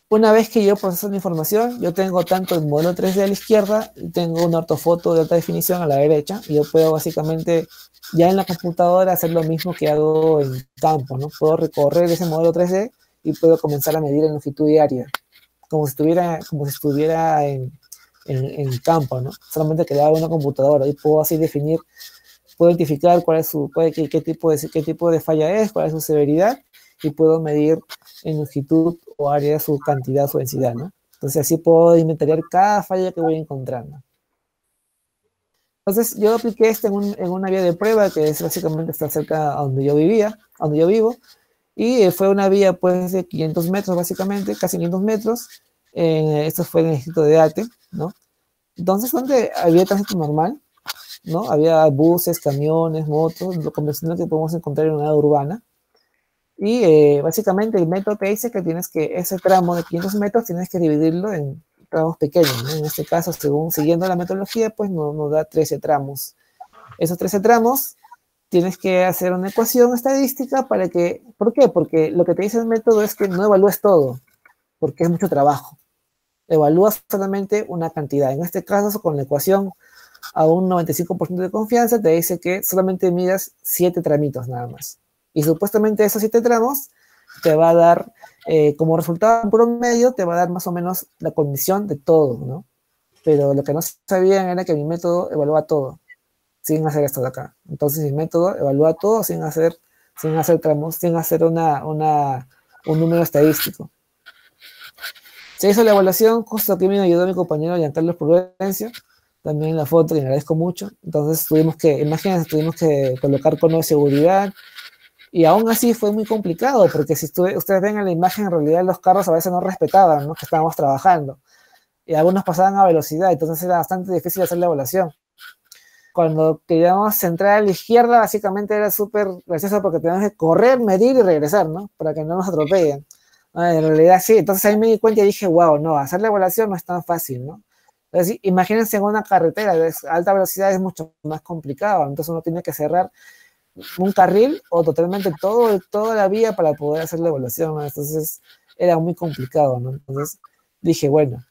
Una vez que yo proceso la información, yo tengo tanto el modelo 3D a la izquierda y tengo una ortofoto de alta definición a la derecha, y yo puedo básicamente ya en la computadora hacer lo mismo que hago en campo, ¿no? Puedo recorrer ese modelo 3D y puedo comenzar a medir en longitud diaria, como si estuviera en campo, ¿no? Solamente que le hago una computadora y puedo así puedo identificar qué tipo de falla es, cuál es su severidad, y puedo medir en longitud o área su cantidad, su densidad, ¿no? Entonces así puedo inventariar cada falla que voy encontrando. Entonces yo apliqué esto en una vía de prueba que es básicamente está cerca a donde yo vivo, y fue una vía pues de 500 metros básicamente, casi 500 metros. Esto fue en el distrito de Ate, ¿no? Entonces, donde había tránsito normal, ¿no? Había buses, camiones, motos, lo convencional que podemos encontrar en una área urbana. Y básicamente el método te dice que ese tramo de 500 metros tienes que dividirlo en tramos pequeños, ¿no? En este caso, siguiendo la metodología, pues nos da 13 tramos. Esos 13 tramos tienes que hacer una ecuación estadística ¿por qué? Porque lo que te dice el método es que no evalúes todo, porque es mucho trabajo. Evalúas solamente una cantidad. En este caso, con la ecuación a un 95% de confianza, te dice que solamente midas 7 tramitos nada más. Y supuestamente esos 7 tramos te va a dar, como resultado promedio, te va a dar más o menos la condición de todo, ¿no? Pero lo que no sabían era que mi método evalúa todo, sin hacer esto de acá. Entonces mi método evalúa todo sin hacer tramos, sin hacer un número estadístico. Se hizo la evaluación, justo aquí me ayudó mi compañero Giancarlo Prudencio, también en la foto, le agradezco mucho. Entonces tuvimos que colocar conos de seguridad, y aún así fue muy complicado, porque si ustedes ven en la imagen, en realidad los carros a veces no respetaban, ¿no? Que estábamos trabajando, y algunos pasaban a velocidad, entonces era bastante difícil hacer la evaluación. cuando queríamos entrar a la izquierda, básicamente era súper gracioso porque teníamos que correr, medir y regresar, ¿no? Para que no nos atropellen. En realidad sí, entonces ahí me di cuenta y dije, wow, no, hacer la evaluación no es tan fácil, ¿no? Entonces, imagínense en una carretera de alta velocidad es mucho más complicado, entonces uno tiene que cerrar un carril o totalmente toda la vía para poder hacer la evaluación, ¿no? Entonces era muy complicado, ¿no? Entonces dije, bueno,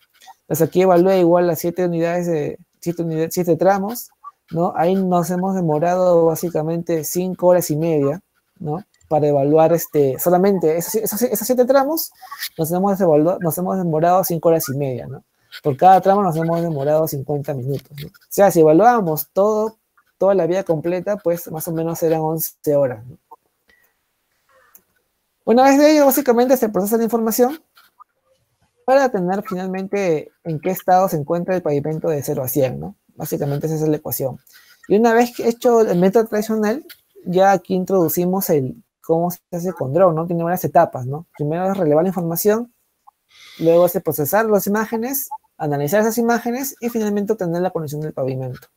pues aquí evalué igual las 7 unidades de 7 tramos, ¿no? Ahí nos hemos demorado básicamente 5 horas y media, ¿no? Para evaluar solamente esos 7 tramos, nos hemos demorado 5 horas y media, ¿no? Por cada tramo nos hemos demorado 50 minutos, ¿no? O sea, si evaluábamos toda la vía completa, pues más o menos eran 11 horas, ¿no? Una vez de ello, básicamente se procesa la información para tener finalmente en qué estado se encuentra el pavimento de 0 a 100, ¿no? Básicamente esa es la ecuación. Y una vez hecho el método tradicional, ya aquí introducimos cómo se hace con drone, ¿no? Tiene varias etapas, ¿no? Primero es relevar la información, luego es procesar las imágenes, analizar esas imágenes y finalmente obtener la condición del pavimento.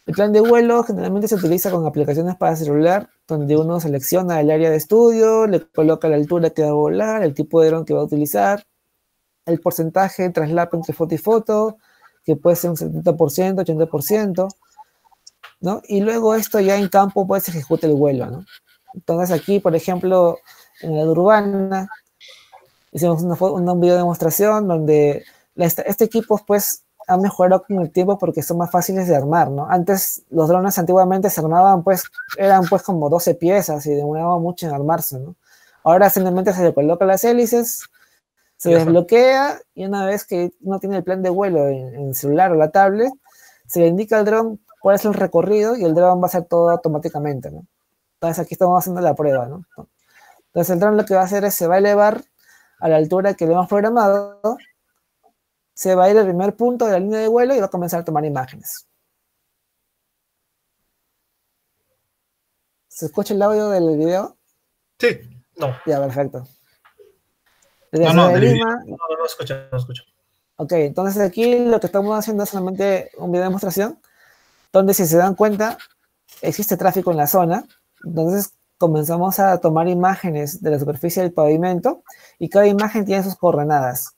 El plan de vuelo generalmente se utiliza con aplicaciones para celular, donde uno selecciona el área de estudio, le coloca la altura que va a volar, el tipo de dron que va a utilizar, el porcentaje de traslado entre foto y foto, que puede ser un 70%, 80%, ¿no? Y luego esto ya en campo pues se ejecuta el vuelo, ¿no? Entonces aquí, por ejemplo, en la urbana, hicimos un video de demostración donde este equipo pues ha mejorado con el tiempo porque son más fáciles de armar, ¿no? Antes los drones antiguamente se armaban pues, eran pues como 12 piezas y demoraba mucho en armarse, ¿no? Ahora simplemente se le coloca las hélices, se desbloquea y una vez que uno tiene el plan de vuelo en celular o la tablet, se le indica al dron cuál es el recorrido y el dron va a hacer todo automáticamente, ¿no? Entonces aquí estamos haciendo la prueba, ¿no? Entonces el dron lo que va a hacer es se va a elevar a la altura que le hemos programado, se va a ir al primer punto de la línea de vuelo y va a comenzar a tomar imágenes. ¿Se escucha el audio del video? Sí, no. Ya, perfecto. Desde no, Lima. No escucho. Ok, entonces aquí lo que estamos haciendo es solamente un video de demostración, donde si se dan cuenta, existe tráfico en la zona, entonces comenzamos a tomar imágenes de la superficie del pavimento y cada imagen tiene sus coordenadas,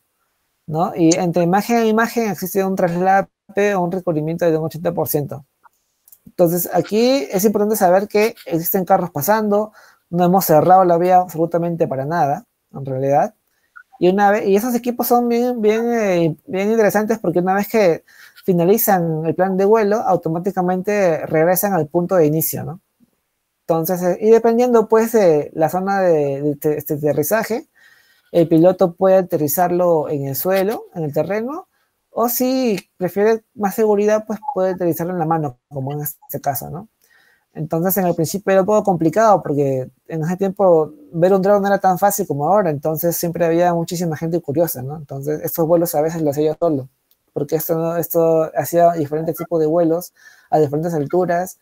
¿no? Y entre imagen e imagen existe un traslape o un recubrimiento de un 80%. Entonces aquí es importante saber que existen carros pasando, no hemos cerrado la vía absolutamente para nada, en realidad. Y esos equipos son bien interesantes porque una vez que finalizan el plan de vuelo, automáticamente regresan al punto de inicio, ¿no? Entonces, y dependiendo pues de la zona de aterrizaje, el piloto puede aterrizarlo en el suelo, en el terreno, o si prefiere más seguridad, pues puede aterrizarlo en la mano, como en este caso, ¿no? Entonces, en el principio era un poco complicado, porque en ese tiempo ver un dron no era tan fácil como ahora, entonces siempre había muchísima gente curiosa, ¿no? Entonces, estos vuelos a veces los hacía yo solo, porque esto hacía diferentes tipos de vuelos a diferentes alturas,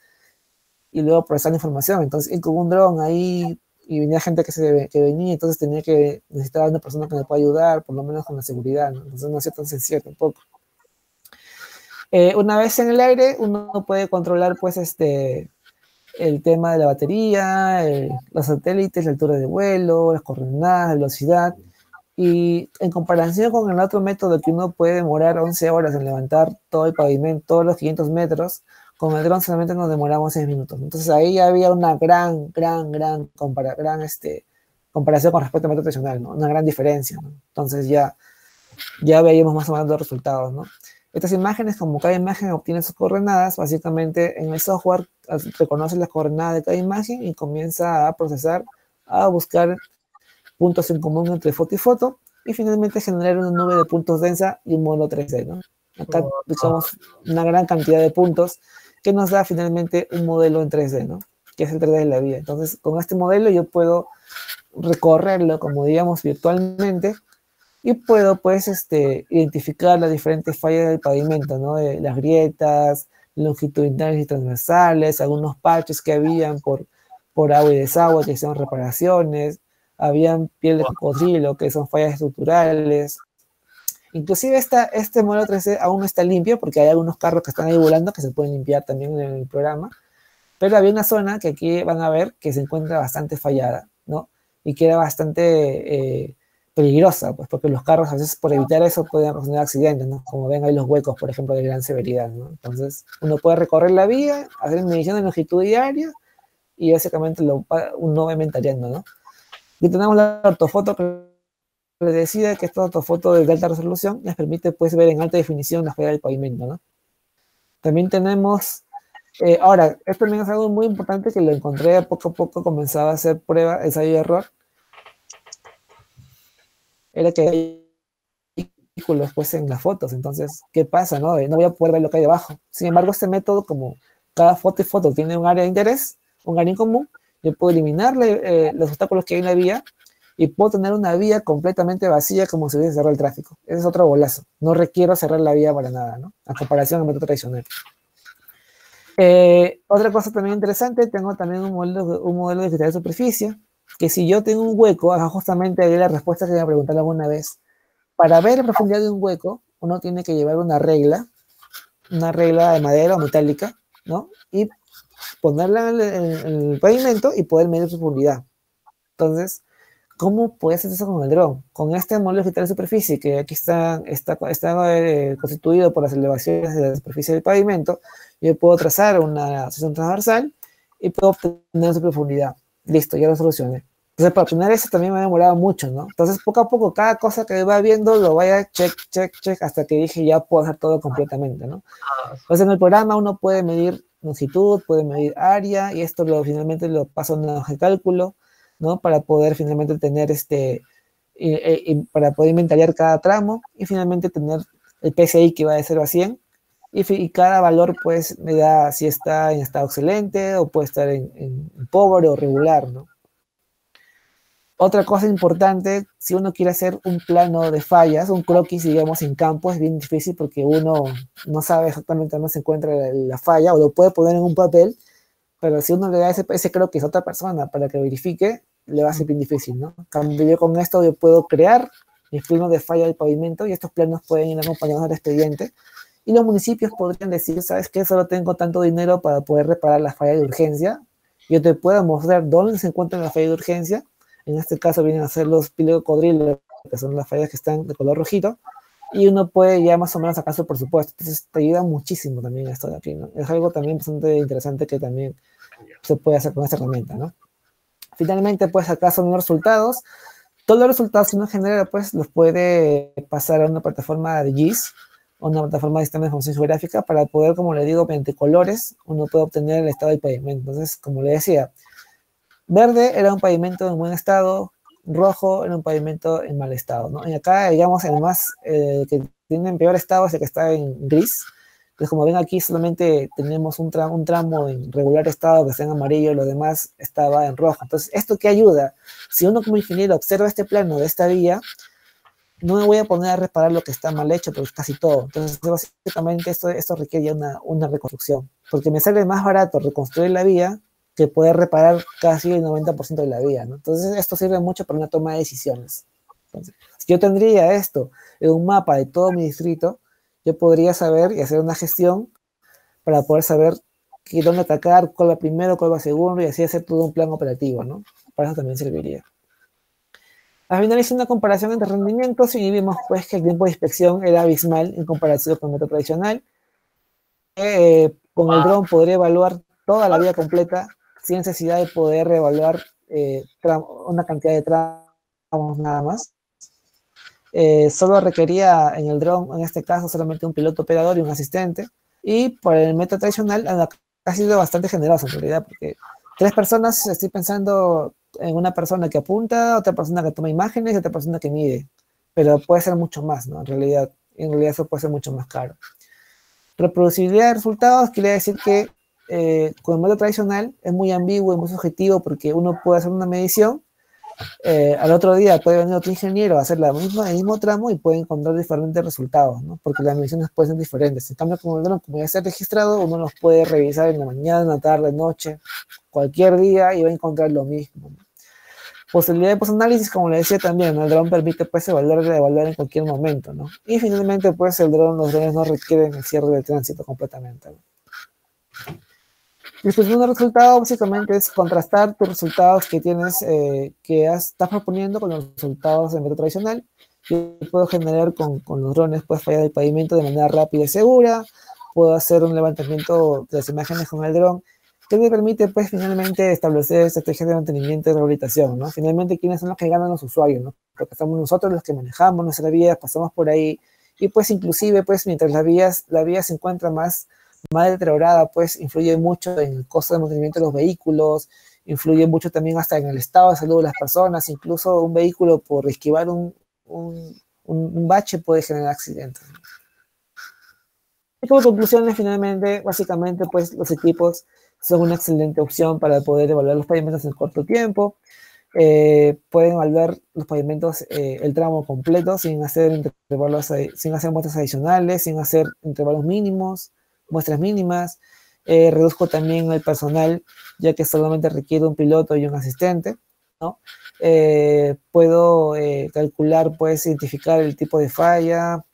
y luego procesar información. Entonces, ir con un dron ahí y venía gente que venía, entonces necesitaba una persona que me pueda ayudar, por lo menos con la seguridad, ¿no? Entonces no hacía tan sencillo tampoco. Una vez en el aire, uno puede controlar pues el tema de la batería, los satélites, la altura de vuelo, las coordenadas, la velocidad, y en comparación con el otro método que uno puede demorar 11 horas en levantar todo el pavimento, todos los 500 metros, con el dron solamente nos demoramos 6 minutos. Entonces ahí había una gran comparación con respecto al método tradicional, ¿no? Una gran diferencia, ¿no? Entonces ya veíamos más o menos los resultados, ¿no? Estas imágenes, como cada imagen obtiene sus coordenadas, básicamente en el software reconoce las coordenadas de cada imagen y comienza a procesar, a buscar puntos en común entre foto y foto, y finalmente generar una nube de puntos densa y un modelo 3D, ¿no? Acá usamos una gran cantidad de puntos que nos da finalmente un modelo en 3D, ¿no? Que es el 3D de la vía. Entonces, con este modelo yo puedo recorrerlo, como digamos, virtualmente, y puedo, pues, identificar las diferentes fallas del pavimento, ¿no? Las grietas, longitudinales y transversales, algunos parches que habían por agua y desagüe, que son reparaciones, habían piel de cocodrilo, que son fallas estructurales, Inclusive este modelo 3D aún no está limpio porque hay algunos carros que están ahí volando que se pueden limpiar también en el programa, pero había una zona que aquí van a ver que se encuentra bastante fallada, ¿no? Y queda bastante peligrosa, pues porque los carros a veces por evitar eso pueden ocasionar accidentes, ¿no? Como ven ahí los huecos, por ejemplo, de gran severidad, ¿no? Entonces uno puede recorrer la vía, hacer medición de longitud diaria y básicamente uno va inventariando, ¿no? Y tenemos la ortofoto que les decía que esta ortofoto de alta resolución les permite pues ver en alta definición la falla del pavimento, ¿no? También tenemos, ahora, esto también es algo muy importante que lo encontré poco a poco, comenzaba a hacer prueba, ensayo y error, era que hay vehículos pues en las fotos, entonces, ¿qué pasa, no? No voy a poder ver lo que hay debajo. Sin embargo, este método, como cada foto y foto tiene un área de interés, un área en común, yo puedo eliminarle los obstáculos que hay en la vía y puedo tener una vía completamente vacía como si hubiese cerrado el tráfico. Ese es otro golazo. No requiero cerrar la vía para nada, ¿no? A comparación al método tradicional. Otra cosa también interesante, tengo también un modelo de criterio de superficie, que si yo tengo un hueco, justamente ahí la respuesta que me preguntaron alguna vez, para ver la profundidad de un hueco, uno tiene que llevar una regla de madera o metálica, ¿no? Y ponerla en el pavimento y poder medir profundidad. Entonces, ¿cómo puedes hacer eso con el dron? Con este modelo digital de superficie, que aquí está constituido por las elevaciones de la superficie del pavimento, yo puedo trazar una sección transversal y puedo obtener su profundidad. Listo, ya lo solucioné. Entonces, para obtener eso también me ha demorado mucho, ¿no? Entonces, poco a poco, cada cosa que va viendo, lo vaya check, hasta que dije, ya puedo hacer todo completamente, ¿no? Entonces, en el programa uno puede medir longitud, puede medir área, y esto finalmente lo pasa a una hoja de cálculo, ¿no? Para poder finalmente tener para poder inventariar cada tramo, y finalmente tener el PSI que va de 0 a 100, y cada valor, pues, me da si está en estado excelente, o puede estar en pobre o regular, ¿no? Otra cosa importante, si uno quiere hacer un plano de fallas, un croquis, digamos, en campo, es bien difícil porque uno no sabe exactamente dónde se encuentra la falla, o lo puede poner en un papel, pero si uno le da ese croquis a otra persona para que verifique, le va a ser bien difícil, ¿no? En cambio, yo con esto yo puedo crear mis planos de falla del pavimento, y estos planos pueden ir acompañados del expediente, y los municipios podrían decir, ¿sabes qué? Solo tengo tanto dinero para poder reparar la falla de urgencia, yo te puedo mostrar dónde se encuentra la falla de urgencia. En este caso vienen a ser los pilotos cocodrilo, que son las fallas que están de color rojito, y uno puede ya más o menos sacar su presupuesto. Entonces te ayuda muchísimo también esto de aquí, ¿no? Es algo también bastante interesante que también se puede hacer con esta herramienta, ¿no? Finalmente, pues acá son los resultados. Todos los resultados que uno genera, pues los puede pasar a una plataforma de GIS, una plataforma de sistema de información geográfica, para poder, como le digo, mediante colores, uno puede obtener el estado del pavimento. Entonces, como le decía, verde era un pavimento en buen estado, rojo era un pavimento en mal estado, ¿no? Y acá, digamos, el más que tiene en peor estado es el que está en gris. Entonces, como ven aquí, solamente tenemos un tramo en regular estado que está en amarillo, lo demás estaba en rojo. Entonces, ¿esto qué ayuda? Si uno como ingeniero observa este plano de esta vía, no me voy a poner a reparar lo que está mal hecho, pero es casi todo. Entonces, básicamente, esto requiere una reconstrucción, porque me sale más barato reconstruir la vía que poder reparar casi el 90% de la vía, ¿no? Entonces, esto sirve mucho para una toma de decisiones. Entonces, si yo tendría esto en un mapa de todo mi distrito, yo podría saber y hacer una gestión para poder saber dónde atacar, cuál va primero, cuál va segundo, y así hacer todo un plan operativo, ¿no? Para eso también serviría. Al final hice una comparación entre rendimientos y vimos, pues, que el tiempo de inspección era abismal en comparación con el método tradicional. Con el dron podría evaluar toda la vía completa sin necesidad de poder evaluar una cantidad de tramos nada más. Solo requería en el dron, en este caso, solamente un piloto operador y un asistente. Y por el método tradicional ha sido bastante generoso en realidad, porque 3 personas, estoy pensando en una persona que apunta, otra persona que toma imágenes y otra persona que mide. Pero puede ser mucho más, ¿no? En realidad eso puede ser mucho más caro. Reproducibilidad de resultados quiere decir que con el método tradicional es muy ambiguo y muy subjetivo, porque uno puede hacer una medición, al otro día puede venir otro ingeniero a hacer el mismo tramo y puede encontrar diferentes resultados, ¿no? Porque las mediciones pueden ser diferentes. En cambio, con el dron, como ya está registrado, uno los puede revisar en la mañana, en la tarde, noche, cualquier día, y va a encontrar lo mismo, ¿no? Posibilidad de post-análisis, como le decía también, ¿no? El dron permite pues evaluar en cualquier momento, ¿no? Y finalmente pues los drones no requieren el cierre del tránsito completamente, ¿no? Distribución de resultados básicamente es contrastar tus resultados que tienes, estás proponiendo con los resultados del método tradicional. Yo puedo generar con los drones, pues fallar el pavimento de manera rápida y segura, puedo hacer un levantamiento de las imágenes con el dron, que me permite, pues, finalmente establecer estrategias de mantenimiento y rehabilitación, ¿no? Finalmente, ¿quiénes son los que ganan los usuarios, no? Porque somos nosotros los que manejamos nuestras vías, pasamos por ahí, y pues, inclusive, pues, mientras la vía se encuentra más deteriorada, pues, influye mucho en el costo de mantenimiento de los vehículos, influye mucho también hasta en el estado de salud de las personas, incluso un vehículo por esquivar un bache puede generar accidentes. Y como conclusiones, finalmente, básicamente, pues los equipos son una excelente opción para poder evaluar los pavimentos en corto tiempo. Pueden evaluar los pavimentos, el tramo completo, sin hacer muestras adicionales, sin hacer intervalos mínimos, muestras mínimas. Reduzco también el personal, ya que solamente requiere un piloto y un asistente, ¿no? Puedo calcular, pues, identificar el tipo de falla,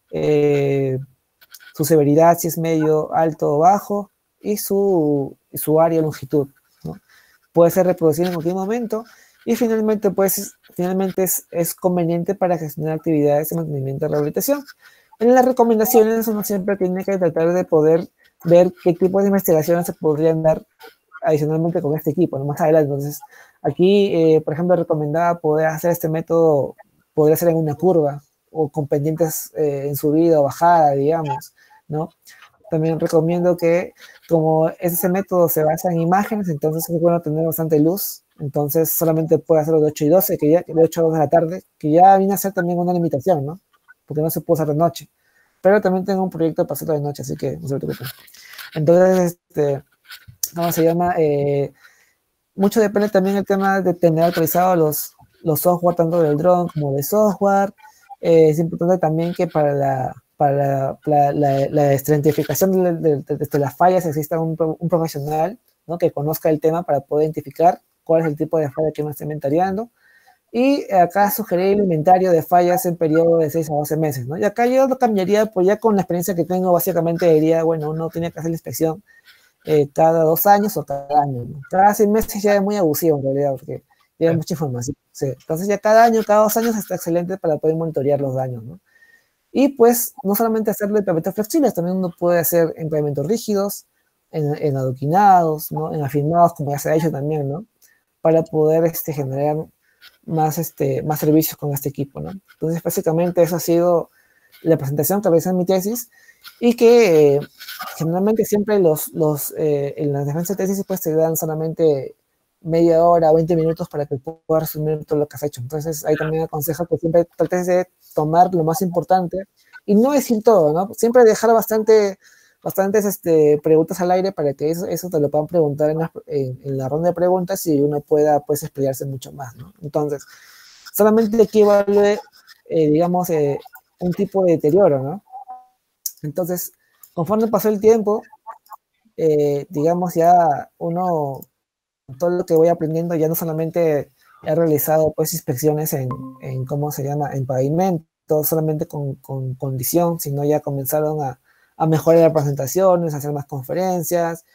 su severidad, si es medio, alto o bajo, y su área o longitud, ¿no? Puede ser reproducido en cualquier momento, y finalmente, pues, es conveniente para gestionar actividades de mantenimiento y rehabilitación. En las recomendaciones uno siempre tiene que tratar de poder ver qué tipo de investigaciones se podrían dar adicionalmente con este equipo, ¿no? Más adelante. Entonces, aquí, por ejemplo, recomendaba poder hacer este método, podría ser en una curva, o con pendientes en subida o bajada, digamos, ¿no? También recomiendo que, como ese método se basa en imágenes, entonces es bueno tener bastante luz, entonces solamente puede hacerlo de 8 y 12, de 8 a 2 de la tarde, que ya viene a ser también una limitación, ¿no? Porque no se puede usar de noche. Pero también tengo un proyecto para hacerlo de noche, así que no se preocupen. Entonces, ¿cómo se llama? Mucho depende también el tema de tener actualizados los software, tanto del drone como del software. Es importante también que para la estratificación de las fallas exista un profesional, ¿no? Que conozca el tema para poder identificar cuál es el tipo de falla que me está inventariando. Y acá sugerir el inventario de fallas en periodo de 6 a 12 meses, ¿no? Y acá yo lo cambiaría, pues ya con la experiencia que tengo, básicamente diría, bueno, uno tiene que hacer la inspección cada 2 años o cada año, ¿no? Cada 6 meses ya es muy abusivo en realidad, porque ya hay mucha información. Sí. Entonces ya cada año, cada 2 años está excelente para poder monitorear los daños, ¿no? Y pues no solamente hacerlo en pavimentos flexibles, también uno puede hacer en pavimentos rígidos, en adoquinados, ¿no? En afirmados, como ya se ha hecho también, ¿no? Para poder generar más servicios con este equipo, ¿no? Entonces, básicamente, eso ha sido la presentación que realicé en mi tesis, y que generalmente siempre en las defensas de tesis pues te dan solamente media hora, 20 minutos para que puedas resumir todo lo que has hecho. Entonces, ahí también aconsejo que siempre trates de tomar lo más importante y no decir todo, ¿no? Siempre dejar bastantes preguntas al aire para que eso te lo puedan preguntar en la ronda de preguntas y uno pueda, pues, explayarse mucho más, ¿no? Entonces, solamente aquí evalúe, digamos, un tipo de deterioro, ¿no? Entonces, conforme pasó el tiempo, digamos, ya uno, todo lo que voy aprendiendo, ya no solamente he realizado, pues, inspecciones en ¿cómo se llama?, en pavimento, solamente con condición, sino ya comenzaron a mejorar las presentaciones, a hacer más conferencias,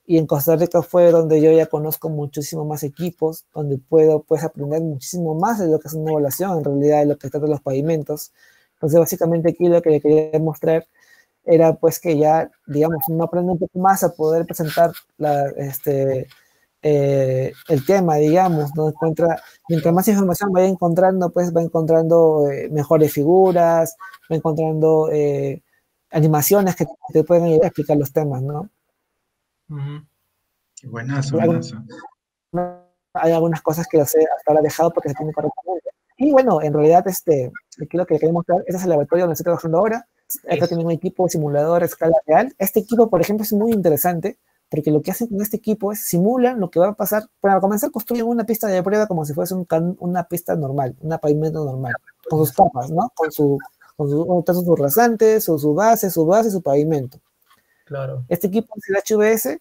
y en Costa Rica fue donde yo ya conozco muchísimo más equipos, donde puedo, pues, aprender muchísimo más de lo que es una evaluación, en realidad, de lo que trata los pavimentos. Entonces, básicamente aquí lo que le quería mostrar era, pues, que ya, digamos, uno aprende un poco más a poder presentar el tema, digamos, ¿no? Mientras más información vaya encontrando, pues va encontrando mejores figuras, va encontrando animaciones que te pueden ayudar a explicar los temas, ¿no? Buenazo, buenazo. Hay algunas cosas que los he hasta ahora dejado porque se tienen correctamente. Y bueno, en realidad, aquí lo que quería mostrar, este es el laboratorio donde estoy trabajando ahora. Acá tienen un equipo de simulador a escala real. Este equipo, por ejemplo, es muy interesante porque lo que hacen con este equipo es simulan lo que va a pasar. Para comenzar, construyen una pista de prueba como si fuese una pista normal, un pavimento normal, con sus capas, ¿no? Con sus rasantes, su base, su pavimento. Claro. Este equipo es el HVS,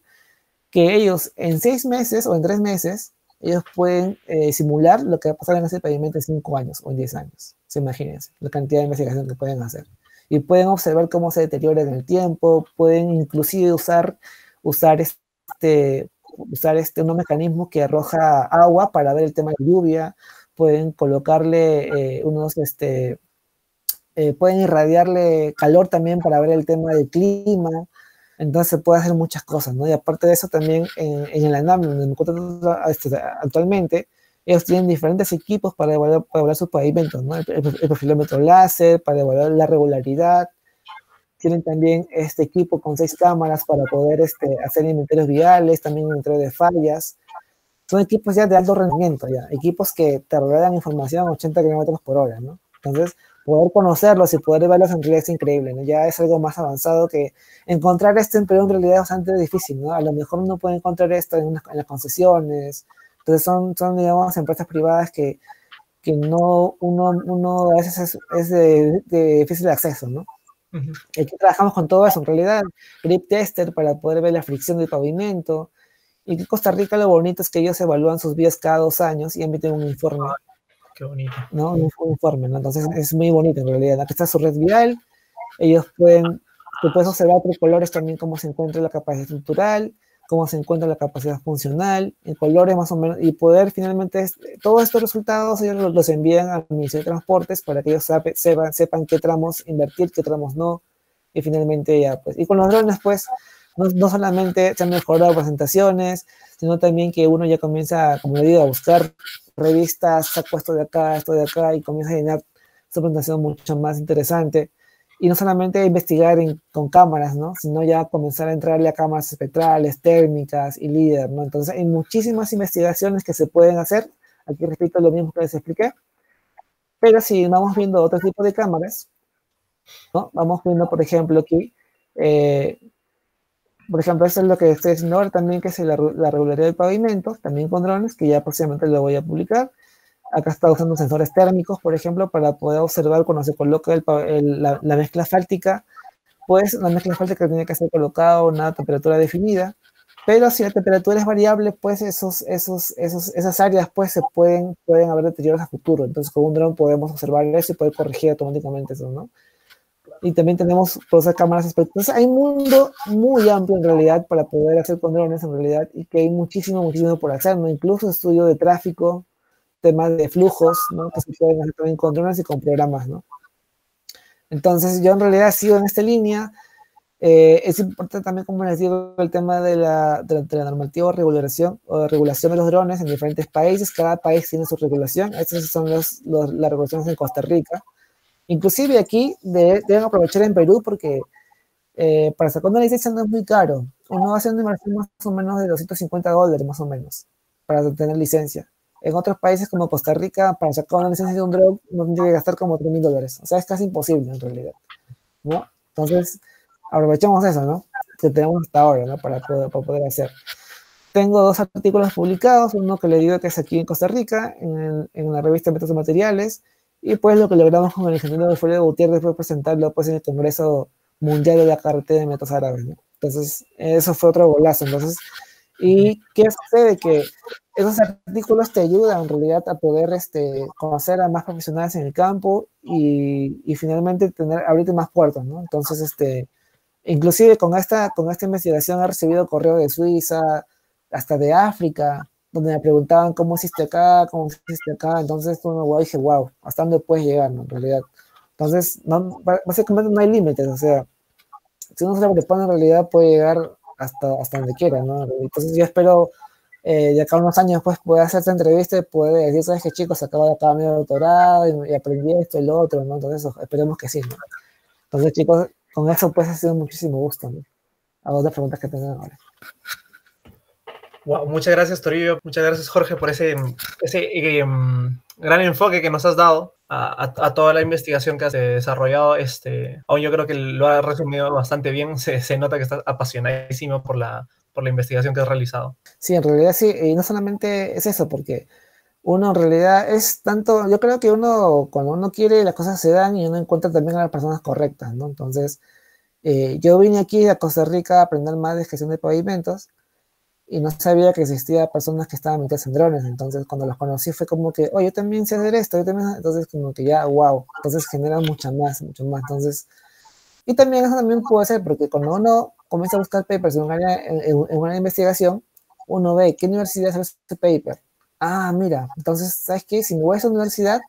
que ellos en 6 meses o en 3 meses ellos pueden simular lo que va a pasar en ese pavimento en 5 años o en 10 años. Se imagínense la cantidad de investigación que pueden hacer. Y pueden observar cómo se deteriora en el tiempo, pueden inclusive usar unos mecanismos que arroja agua para ver el tema de lluvia, pueden colocarle pueden irradiarle calor también para ver el tema del clima. Entonces se puede hacer muchas cosas, ¿no? Y aparte de eso también en el ANAM, donde me encuentro actualmente, ellos tienen diferentes equipos para evaluar sus pavimentos, ¿no? El profilómetro láser, para evaluar la regularidad. Tienen también este equipo con 6 cámaras para poder hacer inventarios viales, también inventario de fallas. Son equipos ya de alto rendimiento, ya, equipos que te revelan información a 80 kilómetros por hora, ¿no? Entonces, poder conocerlos y poder verlos en realidad es increíble, ¿no? Ya es algo más avanzado que encontrar esto en Perú en realidad es bastante difícil, ¿no? A lo mejor uno puede encontrar esto en las concesiones. Entonces son digamos, empresas privadas que no, uno a veces es de difícil acceso, ¿no? Ujú. Aquí trabajamos con todo eso, en realidad, grip tester para poder ver la fricción del pavimento. Y en Costa Rica lo bonito es que ellos evalúan sus vías cada 2 años y emiten un informe, Qué bonito. ¿no? Un informe, ¿no? Entonces es muy bonito en realidad. Aquí está su red vial, ellos tú puedes observar por colores también cómo se encuentra la capacidad estructural, cómo se encuentra la capacidad funcional, en colores más o menos, y poder finalmente, todos estos resultados ellos los envían al Ministerio de Transportes para que ellos sepan qué tramos invertir, qué tramos no, y finalmente ya, pues, y con los drones, pues, no solamente se han mejorado presentaciones, sino también que uno ya comienza, como le digo, a buscar revistas, saco esto de acá, y comienza a llenar su presentación mucho más interesante. Y no solamente investigar con cámaras, ¿no? Sino ya comenzar a entrarle a cámaras espectrales, térmicas y líder, ¿no? Entonces hay muchísimas investigaciones que se pueden hacer. Aquí repito lo mismo que les expliqué. Pero si vamos viendo otro tipo de cámaras, ¿no? Vamos viendo, por ejemplo, aquí, por ejemplo, esto es lo que estoy haciendo ahora también, que es la regularidad del pavimento, también con drones, que ya próximamente lo voy a publicar. Acá está usando sensores térmicos, por ejemplo, para poder observar cuando se coloca la mezcla asfáltica. Pues la mezcla asfáltica tiene que ser colocada a una temperatura definida, pero si la temperatura es variable, pues esas áreas pues pueden haber deterioros a futuro. Entonces con un dron podemos observar eso y poder corregir automáticamente eso, ¿no? Y también tenemos todas esas cámaras espectrales. Entonces hay un mundo muy amplio en realidad para poder hacer con drones en realidad, y que hay muchísimo por hacer, ¿no? Incluso estudio de tráfico, temas de flujos, ¿no? Que se pueden hacer también con drones y con programas, ¿no? Entonces, yo en realidad sigo en esta línea. Es importante también, como les digo, el tema de la normativa o regulación de los drones en diferentes países. Cada país tiene su regulación. Estas son las regulaciones en Costa Rica. Inclusive aquí deben aprovechar en Perú porque para sacar una licencia no es muy caro. Uno va a hacer una inversión más o menos de $250 más o menos para tener licencia. En otros países como Costa Rica, para sacar una licencia de un drone, uno tiene que gastar como $3,000. O sea, es casi imposible en realidad, ¿no? Entonces, aprovechemos eso, ¿no? Que tenemos hasta ahora, ¿no? Para poder hacer. Tengo 2 artículos publicados, uno que le digo que es aquí en Costa Rica, en la revista Métodos y Materiales, y pues lo que logramos con el ingeniero Alfredo Gutiérrez fue presentarlo pues en el Congreso Mundial de la Carretera de Métodos Árabes, ¿no? Entonces, eso fue otro golazo. Entonces, ¿y qué sucede? Que esos artículos te ayudan en realidad a poder conocer a más profesionales en el campo y finalmente abrirte más puertas, ¿no? Entonces, inclusive con esta investigación he recibido correo de Suiza, hasta de África, donde me preguntaban cómo hiciste acá, entonces dije, wow, hasta dónde puedes llegar, ¿no? En realidad. Entonces, básicamente no hay límites, o sea, si uno se lo propone en realidad puede llegar hasta donde quiera, ¿no? Entonces yo espero de acá a unos años después poder hacer esta entrevista y poder decir, ¿sabes qué, chicos? Acabo de acabar mi doctorado y aprendí esto y lo otro, ¿no? Entonces esperemos que sí, ¿no? Entonces, chicos, con eso pues ha sido muchísimo gusto, ¿no? A otras preguntas que tengan ahora. Wow, muchas gracias, Toribio. Muchas gracias, Jorge, por ese gran enfoque que nos has dado a toda la investigación que has desarrollado. Aún yo creo que lo has resumido bastante bien. Se nota que estás apasionadísimo por la investigación que has realizado. Sí, en realidad sí. Y no solamente es eso, porque uno en realidad es tanto, yo creo que cuando uno quiere, las cosas se dan y uno encuentra también a las personas correctas, ¿no? Entonces, yo vine aquí a Costa Rica a aprender más de gestión de pavimentos. y no sabía que existía personas que estaban metidas en drones. Entonces, cuando los conocí fue como que, yo también sé hacer esto, yo también, entonces como que ya, wow, entonces genera mucho más, entonces, y también eso también puede ser, porque cuando uno comienza a buscar papers en una investigación, uno ve qué universidad hace ese paper. Ah, mira, entonces, ¿sabes qué? Si me voy a esa universidad,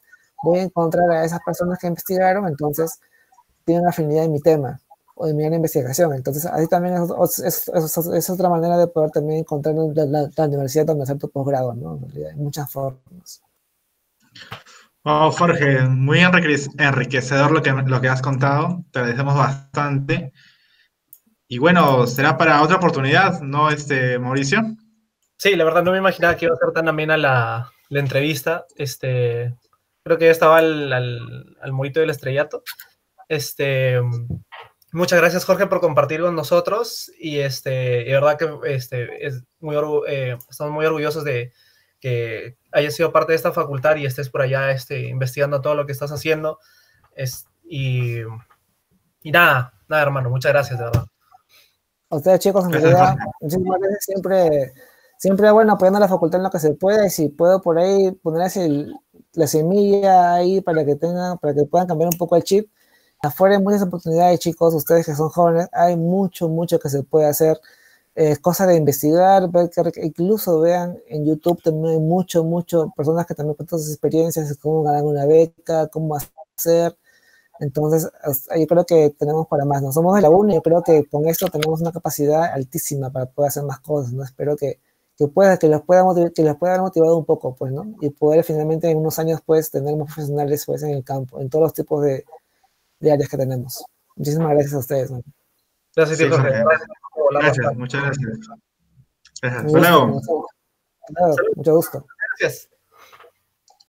voy a encontrar a esas personas que investigaron, entonces tienen afinidad en mi tema o en mi área de investigación. Entonces, ahí también es otra manera de poder también encontrar la universidad donde hacer tu posgrado, ¿no? En realidad, hay muchas formas. Oh, Jorge, muy enriquecedor lo que has contado. Te agradecemos bastante. Y bueno, será para otra oportunidad, ¿no, Mauricio? Sí, la verdad no me imaginaba que iba a ser tan amena la entrevista. Creo que ya estaba al morito del estrellato. Muchas gracias, Jorge, por compartir con nosotros. Y verdad que estamos muy orgullosos de que hayas sido parte de esta facultad y estés por allá investigando todo lo que estás haciendo. Y nada, hermano, muchas gracias, de verdad. A ustedes, chicos, en Gracias, realidad, Jorge. muchísimas gracias. Siempre bueno, apoyando a la facultad en lo que se pueda, y si puedo por ahí poner la semilla ahí para que puedan cambiar un poco el chip. Afuera hay muchas oportunidades, chicos, ustedes que son jóvenes, hay mucho que se puede hacer. Es cosa de investigar, ver que incluso vean en YouTube también hay mucho personas que también cuentan sus experiencias, cómo ganar una beca, cómo hacer. Entonces, yo creo que tenemos para más. No somos de la UNI, yo creo que con esto tenemos una capacidad altísima para poder hacer más cosas, ¿no? Espero que los pueda haber motivado un poco, pues, ¿no? Y poder finalmente en unos años, pues, tener más profesionales, pues, en el campo, en todos los tipos de áreas que tenemos. Muchísimas gracias a ustedes, ¿no? Gracias, tío Sí, Jorge. Jorge. Gracias. Gracias, muchas gracias. Gracias. Un Hasta gusto, luego. claro, mucho gusto. Gracias.